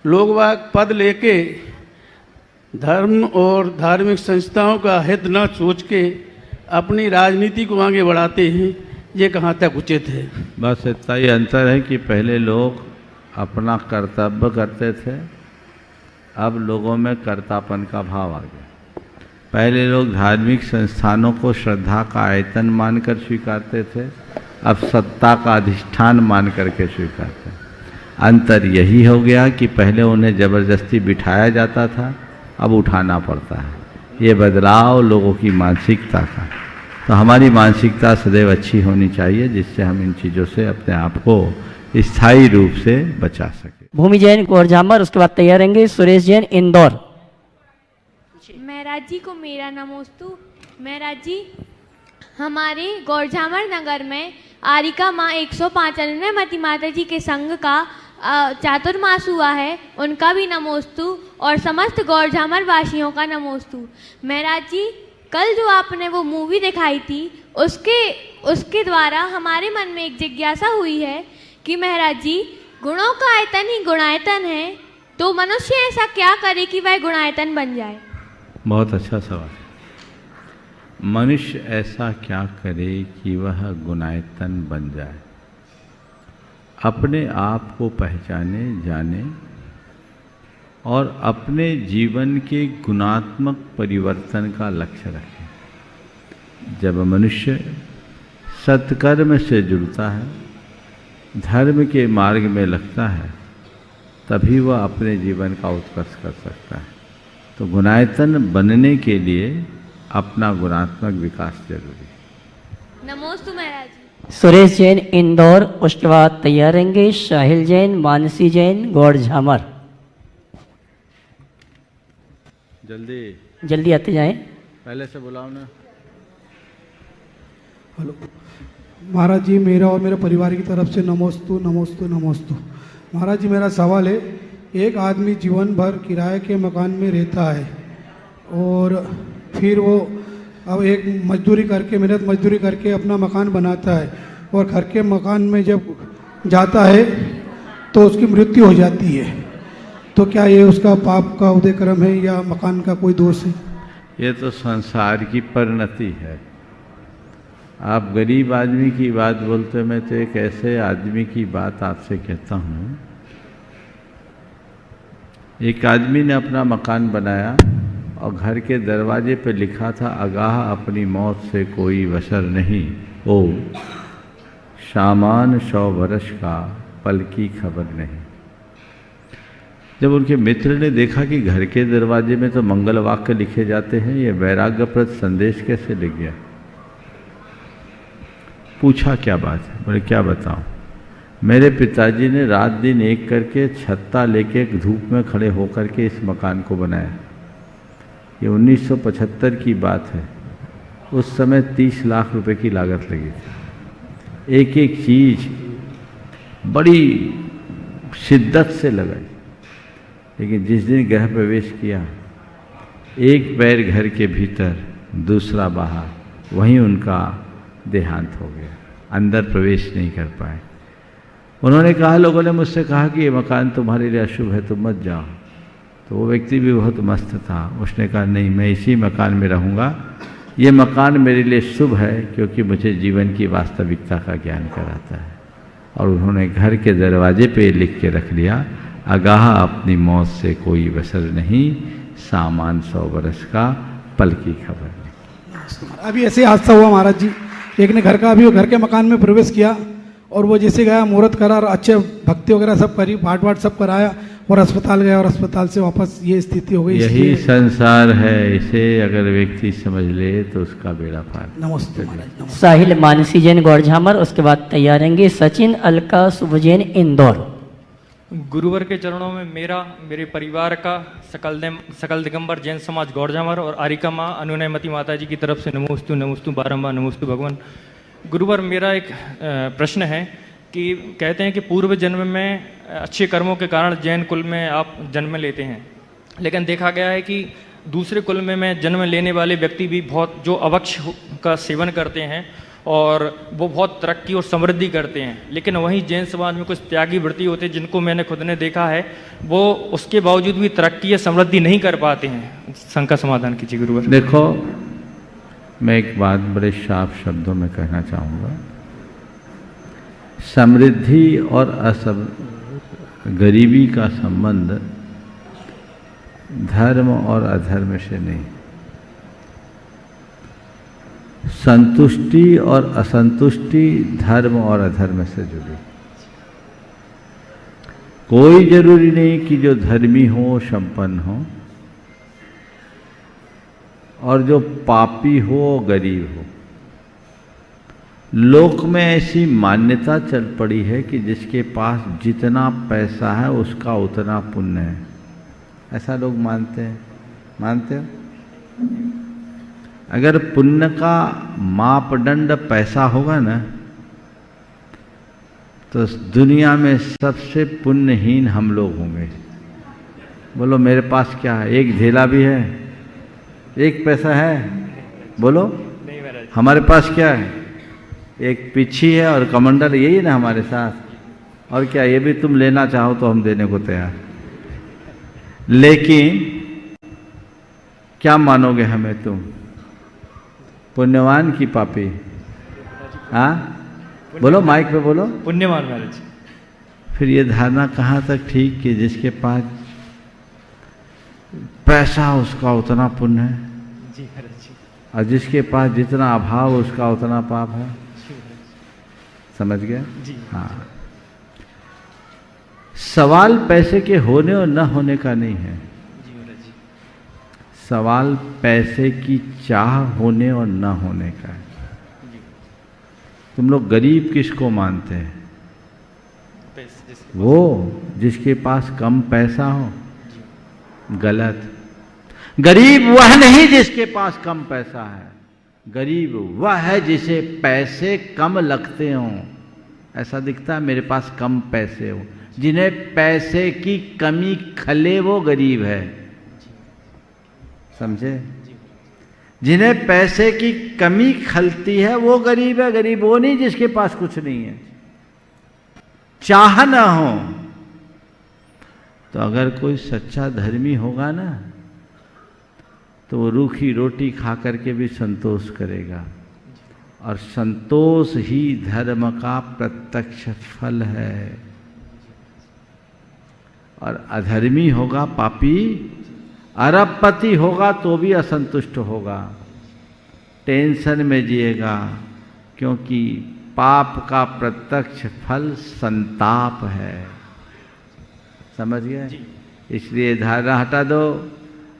लोग वाग पद लेके धर्म और धार्मिक संस्थाओं का हित न सोच के अपनी राजनीति को आगे बढ़ाते हैं। ये कहाँ तक उचित है? बस इतना ही अंतर है कि पहले लोग अपना कर्तव्य करते थे, अब लोगों में कर्तापन का भाव आ गया। पहले लोग धार्मिक संस्थानों को श्रद्धा का आयतन मानकर स्वीकारते थे, अब सत्ता का अधिष्ठान मान करके स्वीकारते हैं। अंतर यही हो गया कि पहले उन्हें जबरदस्ती बिठाया जाता था, अब उठाना पड़ता है। ये बदलाव लोगों की मानसिकता का, तो हमारी मानसिकता सदैव अच्छी होनी चाहिए, जिससे हम इन चीज़ों से अपने आप को स्थायी रूप से बचा सके। भूमि जैन गौरझामर, उसके बाद तैयार रहेंगे सुरेश जैन इंदौर। महराज जी को मेरा नमोस्तु। महराज जी, हमारे गौरझामर नगर में आरिका माँ 195 मती माता जी के संघ का चातुर्मास हुआ है, उनका भी नमोस्तु और समस्त गौरझामर वासियों का नमोस्तु। महराज जी, कल जो आपने वो मूवी दिखाई थी उसके द्वारा हमारे मन में एक जिज्ञासा हुई है कि महराज जी, गुणों का आयतन ही गुणायतन है, तो मनुष्य ऐसा क्या करे कि वह गुणायतन बन जाए? बहुत अच्छा सवाल। मनुष्य ऐसा क्या करे कि वह गुणायतन बन जाए? अपने आप को पहचाने, जाने और अपने जीवन के गुणात्मक परिवर्तन का लक्ष्य रखें। जब मनुष्य सत्कर्म से जुड़ता है, धर्म के मार्ग में लगता है, तभी वह अपने जीवन का उत्कर्ष कर सकता है। तो गुणायतन बनने के लिए अपना गुणात्मक विकास जरूरी है। नमोस्तु महराज जी। सुरेश जैन इंदौर, उसके बाद तैयार रहेंगे साहिल जैन, मानसी जैन गौरझामर। जल्दी आते जाएं। पहले से बुलाओ ना। हेलो महाराज जी, मेरा और मेरे परिवार की तरफ से नमोस्तु नमोस्तु नमोस्तु। महाराज जी, मेरा सवाल है, एक आदमी जीवन भर किराए के मकान में रहता है और फिर वो अब एक मजदूरी करके, मेहनत मजदूरी करके अपना मकान बनाता है और घर के मकान में जब जाता है तो उसकी मृत्यु हो जाती है, तो क्या ये उसका पाप का उदय क्रम है या मकान का कोई दोष है? ये तो संसार की परिणति है। आप गरीब आदमी की बात बोलते, मैं तो एक ऐसे आदमी की बात आपसे कहता हूँ। एक आदमी ने अपना मकान बनाया और घर के दरवाजे पे लिखा था, आगाह अपनी मौत से कोई वशर नहीं, ओ शामान 100 वर्ष का पल की खबर नहीं। जब उनके मित्र ने देखा कि घर के दरवाजे में तो मंगल वाक्य लिखे जाते हैं, ये वैराग्यप्रद संदेश कैसे लिख गया? पूछा क्या बात है? बोले क्या बताऊं, मेरे पिताजी ने रात दिन एक करके छत्ता लेके धूप में खड़े होकर के इस मकान को बनाया। ये 1975 की बात है। उस समय 30 लाख रुपए की लागत लगी थी। एक एक चीज बड़ी शिद्दत से लगाई, लेकिन जिस दिन गृह प्रवेश किया, एक पैर घर के भीतर दूसरा बाहर, वहीं उनका देहांत हो गया। अंदर प्रवेश नहीं कर पाए। उन्होंने कहा, लोगों ने मुझसे कहा कि ये मकान तुम्हारे लिए अशुभ है, तुम मत जाओ। तो वो व्यक्ति भी बहुत मस्त था, उसने कहा नहीं, मैं इसी मकान में रहूँगा। ये मकान मेरे लिए शुभ है क्योंकि मुझे जीवन की वास्तविकता का ज्ञान कराता है। और उन्होंने घर के दरवाजे पे लिख के रख लिया, आगाह अपनी मौत से कोई वसर नहीं, सामान 100 वर्ष का पल की खबर नहीं। अभी ऐसे हादसा हुआ महाराज जी, एक ने घर के मकान में प्रवेश किया और वो जैसे गया, मुहूर्त करा और अच्छे भक्ति वगैरह सब करी, पाठ वाठ सब कराया और अस्पताल गया और अस्पताल से वापस ये स्थिति हो गई। यही संसार है, इसे अगर व्यक्ति समझ ले तो उसका बेड़ा पार। नमस्ते महाराज। साहिल मानसी जैन गौरझामर, उसके बाद तैयार रहेंगे सचिन अलका शुभ जैन इंदौर। गुरुवर के चरणों में मेरा, मेरे परिवार का, सकल दिगंबर जैन समाज गौरझामर और आरिका माँ अनुनयमती माता जी की तरफ से नमोस्तु नमोस्तु बारंबार नमोस्तु भगवान। गुरुवर, मेरा एक प्रश्न है कि कहते हैं कि पूर्व जन्म में अच्छे कर्मों के कारण जैन कुल में आप जन्म लेते हैं, लेकिन देखा गया है कि दूसरे कुल में जन्म लेने वाले व्यक्ति भी बहुत जो अवक्ष का सेवन करते हैं और वो बहुत तरक्की और समृद्धि करते हैं, लेकिन वहीं जैन समाज में कुछ त्यागी वृत्ति होते हैं जिनको मैंने खुद ने देखा है, वो उसके बावजूद भी तरक्की या समृद्धि नहीं कर पाते हैं। शंका समाधान कीजिए गुरुवर। देखो, मैं एक बात बड़े साफ शब्दों में कहना चाहूँगा, समृद्धि और गरीबी का संबंध धर्म और अधर्म से नहीं, संतुष्टि और असंतुष्टि धर्म और अधर्म से जुड़ी। कोई जरूरी नहीं कि जो धर्मी हो संपन्न हो और जो पापी हो गरीब हो। लोक में ऐसी मान्यता चल पड़ी है कि जिसके पास जितना पैसा है उसका उतना पुण्य है। ऐसा लोग मानते हैं, मानते हो? अगर पुण्य का मापदंड पैसा होगा ना तो दुनिया में सबसे पुण्यहीन हम लोग होंगे। बोलो मेरे पास क्या है? एक झेला भी है, एक पैसा है? बोलो हमारे पास क्या है? एक पिछी है और कमंडल, यही है ना हमारे साथ। और क्या ये भी तुम लेना चाहो तो हम देने को तैयार। लेकिन क्या मानोगे हमें तुम? पुण्यवान की पापी? हाँ बोलो, माइक पे बोलो। पुण्यवान महाराज। फिर ये धारणा कहाँ तक ठीक कि जिसके पास पैसा उसका उतना पुण्य है जी महाराज जी। और जिसके पास जितना अभाव उसका उतना पाप है। समझ गए? जी हाँ। सवाल पैसे के होने और न होने का नहीं है, सवाल पैसे की चाह होने और न होने का है। तुम लोग गरीब किसको मानते हैं? वो जिसके पास कम पैसा हो। गलत। गरीब वह नहीं जिसके पास कम पैसा है, गरीब वह है जिसे पैसे कम लगते हों। ऐसा दिखता है मेरे पास कम पैसे हो। जिन्हें पैसे की कमी खले वो गरीब है। समझे? जिन्हें पैसे की कमी खलती है वो गरीब है। गरीब वो नहीं जिसके पास कुछ नहीं है। चाह ना हो तो अगर कोई सच्चा धर्मी होगा ना तो वो रूखी रोटी खा करके भी संतोष करेगा। और संतोष ही धर्म का प्रत्यक्ष फल है। और अधर्मी होगा, पापी, अरबपति होगा तो भी असंतुष्ट होगा, टेंशन में जिएगा, क्योंकि पाप का प्रत्यक्ष फल संताप है। समझ गए? इसलिए धारणा हटा दो।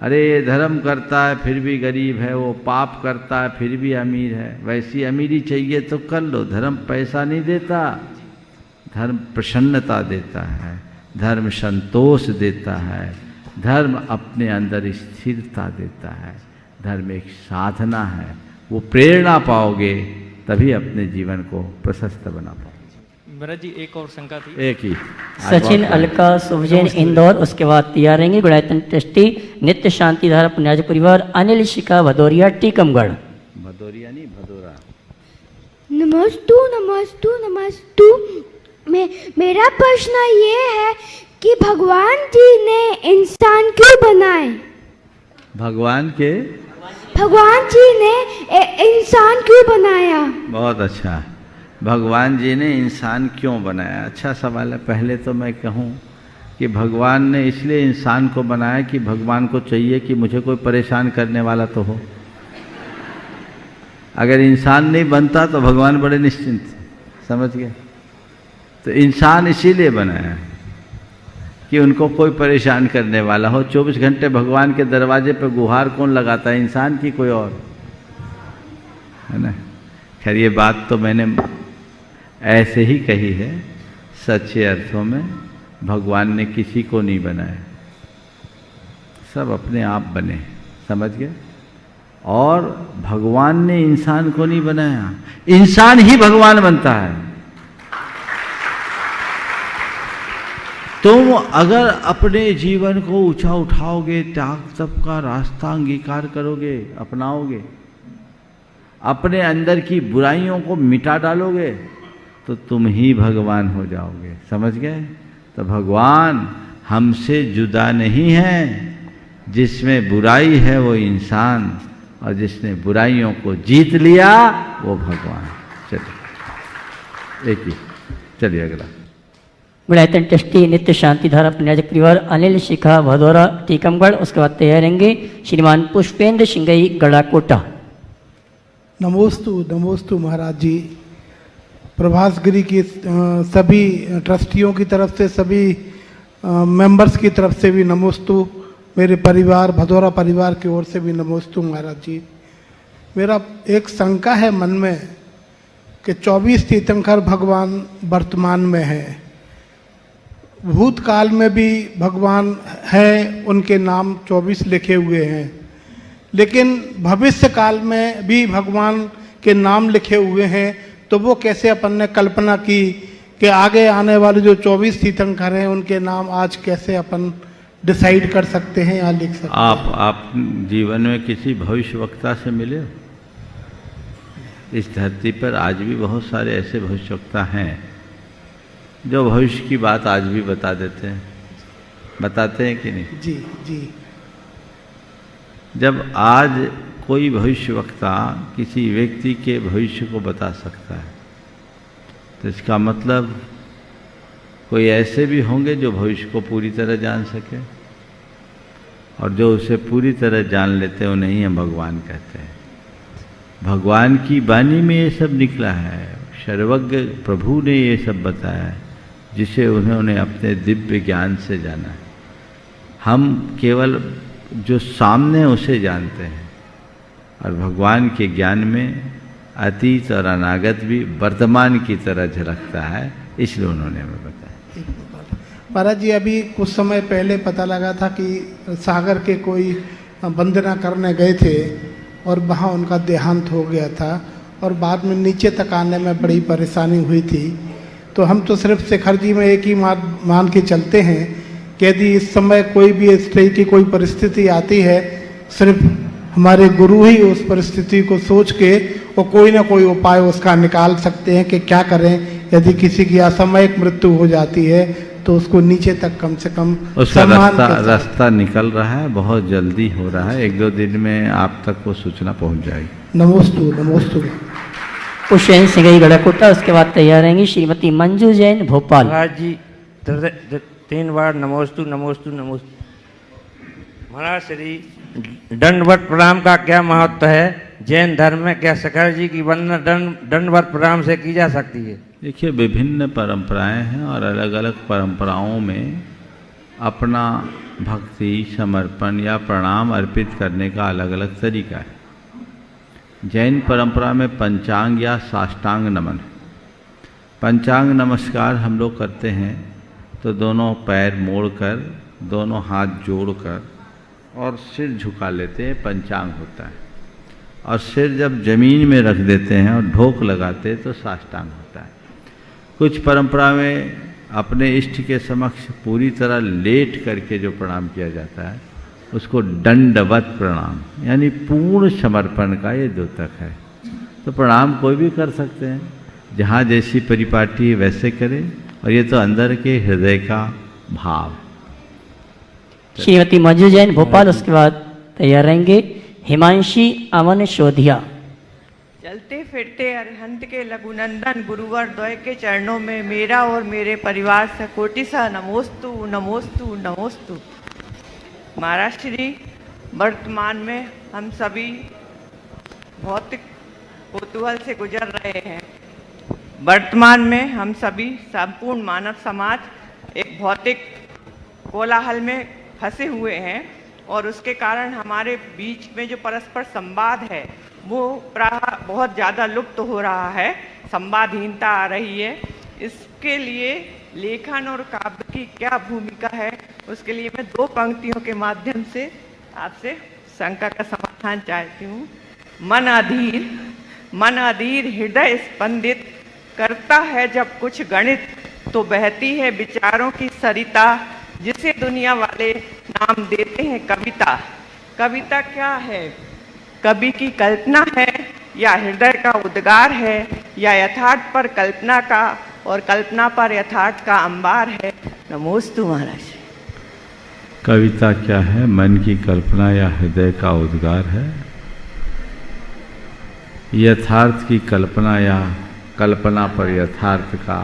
अरे ये धर्म करता है फिर भी गरीब है, वो पाप करता है फिर भी अमीर है। वैसी अमीरी चाहिए तो कर लो। धर्म पैसा नहीं देता, धर्म प्रसन्नता देता है, धर्म संतोष देता है, धर्म अपने अंदर स्थिरता देता है। धर्म एक साधना है, वो प्रेरणा पाओगे तभी अपने जीवन को प्रशस्त बना पाओगे। महाराज जी एक और शंका थी। एक ही। सचिन अलका सुभजैन इंदौर, उसके बाद तैयार रहेंगे गुणायतन ट्रस्टी नित्य शांति धारा पुण्याज परिवार अनिल शिका भदौरिया टीकमगढ़। भदौरिया नहीं भदौरा। नमस्तु नमस्तु नमस्तु। मेरा प्रश्न ये है कि भगवान जी ने इंसान क्यों बनाए? भगवान जी ने इंसान क्यों बनाया? बहुत अच्छा। भगवान जी ने इंसान क्यों बनाया? अच्छा सवाल है। पहले तो मैं कहूँ कि भगवान ने इसलिए इंसान को बनाया कि भगवान को चाहिए कि मुझे कोई परेशान करने वाला तो हो। अगर इंसान नहीं बनता तो भगवान बड़े निश्चिंत थे। समझ गए? तो इंसान इसीलिए बनाया कि उनको कोई परेशान करने वाला हो। 24 घंटे भगवान के दरवाजे पर गुहार कौन लगाता है? इंसान की कोई और, है ना? खैर ये बात तो मैंने ऐसे ही कही है। सच्चे अर्थों में भगवान ने किसी को नहीं बनाया, सब अपने आप बने। समझ गए? और भगवान ने इंसान को नहीं बनाया, इंसान ही भगवान बनता है। तुम अगर अपने जीवन को ऊंचा उठाओगे, त्याग तप का रास्ता अंगीकार करोगे, अपनाओगे, अपने अंदर की बुराइयों को मिटा डालोगे तो तुम ही भगवान हो जाओगे। समझ गए? तो भगवान हमसे जुदा नहीं है। जिसमें बुराई है वो इंसान, और जिसने बुराइयों को जीत लिया वो भगवान। चलिए एक ही। चलिए अगला। गुणायतन ट्रस्टी नित्य शांति धारा पुण्याज परिवार अनिल शिखा भदौरा टीकमगढ़, उसके बाद तैयार रहेंगे श्रीमान पुष्पेंद्र सिंगई गड़ाकोटा। नमोस्तु नमोस्तु महाराज जी। प्रभास गिरी की सभी ट्रस्टियों की तरफ से, सभी मेंबर्स की तरफ से भी नमोस्तु। मेरे परिवार, भदौरा परिवार की ओर से भी नमोस्तु महाराज जी। मेरा एक शंका है मन में कि 24 तीर्थंकर भगवान वर्तमान में है, भूतकाल में भी भगवान है, उनके नाम 24 लिखे हुए हैं, लेकिन भविष्य काल में भी भगवान के नाम लिखे हुए हैं। तो वो कैसे अपन ने कल्पना की कि आगे आने वाले जो 24 तीर्थंकर हैं उनके नाम आज कैसे अपन डिसाइड कर सकते हैं या लिख सकते हैं? आप जीवन में किसी भविष्यवक्ता से मिले हो? इस धरती पर आज भी बहुत सारे ऐसे भविष्यवक्ता हैं जो भविष्य की बात आज भी बता देते हैं, बताते हैं कि नहीं? जी जी। जब आज कोई भविष्यवक्ता किसी व्यक्ति के भविष्य को बता सकता है तो इसका मतलब कोई ऐसे भी होंगे जो भविष्य को पूरी तरह जान सके, और जो उसे पूरी तरह जान लेते हैं उन्हें ही हम भगवान कहते हैं। भगवान की वाणी में ये सब निकला है, सर्वज्ञ प्रभु ने ये सब बताया है, जिसे उन्होंने अपने दिव्य ज्ञान से जाना है। हम केवल जो सामने उसे जानते हैं, और भगवान के ज्ञान में अतीत और अनागत भी वर्तमान की तरह झलकता है, इसलिए उन्होंने हमें बताया। महाराज जी, अभी कुछ समय पहले पता लगा था कि सागर के कोई वंदना करने गए थे और वहाँ उनका देहांत हो गया था, और बाद में नीचे तक आने में बड़ी परेशानी हुई थी। तो हम तो सिर्फ शेखर जी में एक ही मान के चलते हैं कि यदि इस समय कोई भी इस तरह की कोई परिस्थिति आती है, सिर्फ हमारे गुरु ही उस परिस्थिति को सोच के और कोई ना कोई उपाय उसका निकाल सकते हैं कि क्या करें। यदि किसी की असामयिक मृत्यु हो जाती है तो उसको नीचे तक कम से कम उसका रास्ता निकल रहा है, बहुत जल्दी हो रहा है, 1-2 दिन में आप तक वो सूचना पहुंच जाएगी। नमोस्तु नमोस्तु। पुष्पेन सिंह गढ़कोटा, उसके बाद तैयार रहेंगी श्रीमती मंजू जैन भोपाल। महाराज जी 3 बार नमोस्तु नमोस्तु नमोस्तु। महाराज श्री दंडवत प्रणाम का क्या महत्व है जैन धर्म में? क्या शेखर जी की वंदना दंडवत प्रणाम से की जा सकती है? देखिए, विभिन्न परंपराएं हैं और अलग अलग परंपराओं में अपना भक्ति, समर्पण या प्रणाम अर्पित करने का अलग अलग तरीका है। जैन परंपरा में पंचांग या साष्टांग नमन है। पंचांग नमस्कार हम लोग करते हैं तो दोनों पैर मोड़कर, दोनों हाथ जोड़कर और सिर झुका लेते हैं, पंचांग होता है। और सिर जब जमीन में रख देते हैं और ढोक लगाते हैं तो साष्टांग होता है। कुछ परंपरा में अपने इष्ट के समक्ष पूरी तरह लेट करके जो प्रणाम किया जाता है उसको दंडवत प्रणाम, यानी पूर्ण समर्पण का ये द्योतक है। तो प्रणाम कोई भी कर सकते हैं, जहाँ जैसी परिपाटी वैसे करें, और ये तो अंदर के हृदय का भाव। श्रीमती मंजू जैन भोपाल, उसके बाद तैयार रहेंगे हिमांशी अमन शोधिया। चलते फिरते अरहंत के लघुनंदन गुरुवर द्वय के चरणों में मेरा और मेरे परिवार से कोटिसा नमोस्तु नमोस्तु नमोस्तु। महाराज श्री, वर्तमान में हम सभी भौतिक कौतूहल से गुजर रहे हैं। वर्तमान में हम सभी संपूर्ण मानव समाज एक भौतिक कोलाहल में फंसे हुए हैं, और उसके कारण हमारे बीच में जो परस्पर संवाद है वो प्राय बहुत ज़्यादा लुप्त हो रहा है, संवादहीनता आ रही है। इसके लिए लेखन और काव्य की क्या भूमिका है, उसके लिए मैं 2 पंक्तियों के माध्यम से आपसे शंका का समाधान चाहती हूँ। मन अधीर हृदय स्पंदित करता है जब कुछ गणित, तो बहती है विचारों की सरिता, जिसे दुनिया वाले नाम देते हैं कविता। कविता क्या है? कवि की कल्पना है या हृदय का उद्गार है, या यथार्थ पर कल्पना का और कल्पना पर यथार्थ का अंबार है? नमोस्तु महाराज। कविता क्या है? मन की कल्पना या हृदय का उद्गार है, यथार्थ की कल्पना या कल्पना पर यथार्थ का?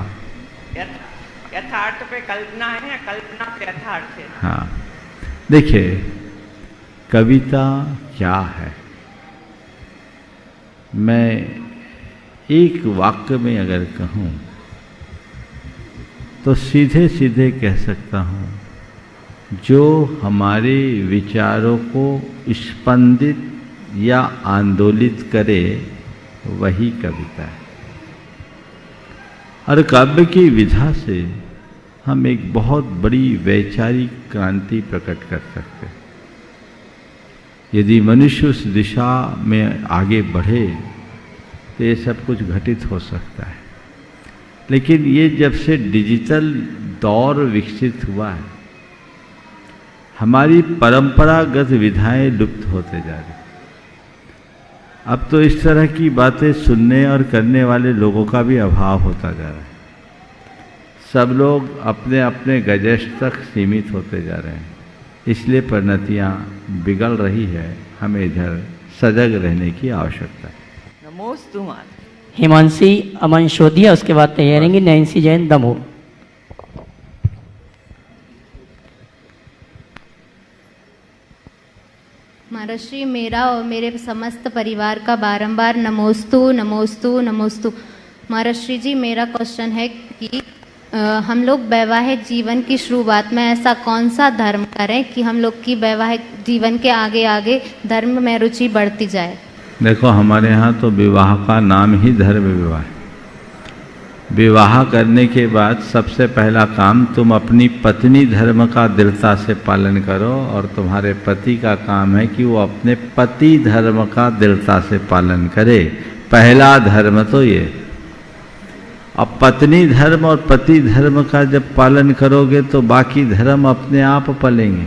यथार्थ पे कल्पना है या कल्पना पे यथार्थ है? हाँ, देखिए, कविता क्या है? मैं एक वाक्य में अगर कहूँ तो सीधे सीधे कह सकता हूँ, जो हमारे विचारों को स्पंदित या आंदोलित करे वही कविता है। और काव्य की विधा से हम एक बहुत बड़ी वैचारिक क्रांति प्रकट कर सकते हैं। यदि मनुष्य उस दिशा में आगे बढ़े तो ये सब कुछ घटित हो सकता है। लेकिन ये जब से डिजिटल दौर विकसित हुआ है, हमारी परंपरागत विधाएं लुप्त होते जा रही। अब तो इस तरह की बातें सुनने और करने वाले लोगों का भी अभाव होता जा रहा है। सब लोग अपने अपने गजश तक सीमित होते जा रहे हैं, इसलिए परिणतियाँ बिगड़ रही है। हमें इधर सजग रहने की आवश्यकता है। नमोस्तु माता। हिमांशी अमन शोधिया, उसके बाद तैयार रहेंगी नैन्सी जैन दमोह। महाराष्ट्री, मेरा और मेरे समस्त परिवार का बारंबार नमोस्तु नमोस्तु नमोस्तु। महाराष्ट्री जी, मेरा क्वेश्चन है कि हम लोग वैवाहिक जीवन की शुरुआत में ऐसा कौन सा धर्म करें कि हम लोग की वैवाहिक जीवन के आगे आगे धर्म में रुचि बढ़ती जाए। देखो, हमारे यहाँ तो विवाह का नाम ही धर्म विवाह है। विवाह करने के बाद सबसे पहला काम, तुम अपनी पत्नी धर्म का दृढ़ता से पालन करो, और तुम्हारे पति का काम है कि वो अपने पति धर्म का दृढ़ता से पालन करे। पहला धर्म तो ये। अब पत्नी धर्म और पति धर्म का जब पालन करोगे तो बाकी धर्म अपने आप पलेंगे।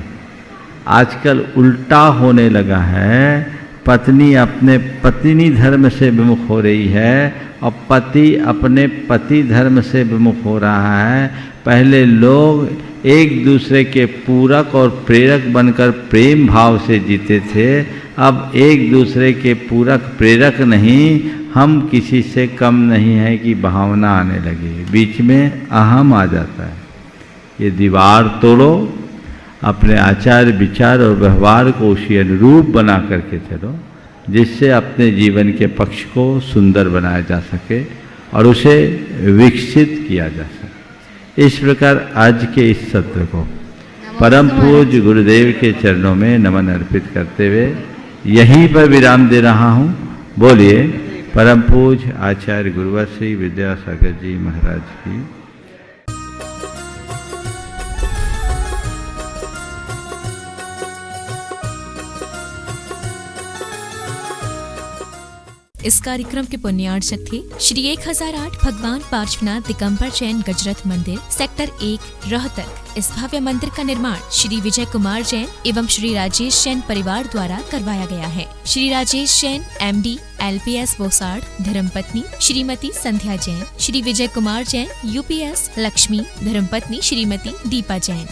आजकल उल्टा होने लगा है, पत्नी अपने पत्नी धर्म से विमुख हो रही है और पति अपने पति धर्म से विमुख हो रहा है। पहले लोग एक दूसरे के पूरक और प्रेरक बनकर प्रेम भाव से जीते थे, अब एक दूसरे के पूरक प्रेरक नहीं, हम किसी से कम नहीं है कि भावना आने लगी, बीच में अहम आ जाता है। ये दीवार तोड़ो, अपने आचार विचार और व्यवहार को उसी अनुरूप बना करके चलो, जिससे अपने जीवन के पक्ष को सुंदर बनाया जा सके और उसे विकसित किया जा सके। इस प्रकार आज के इस सत्र को परम पूज्य गुरुदेव के चरणों में नमन अर्पित करते हुए यहीं पर विराम दे रहा हूँ। बोलिए परम पूज्य आचार्य गुरुवर श्री विद्यासागर जी महाराज की। इस कार्यक्रम के पुण्यार्चक थे श्री 1008 भगवान पार्श्वनाथ दिगंबर जैन गजरथ मंदिर, सेक्टर 1, रोहतक। इस भव्य मंदिर का निर्माण श्री विजय कुमार जैन एवं श्री राजेश जैन परिवार द्वारा करवाया गया है। श्री राजेश जैन MD LPS बोसाड़, धर्मपत्नी श्रीमती संध्या जैन, श्री विजय कुमार जैन UPS लक्ष्मी, धर्मपत्नी श्रीमती दीपा जैन।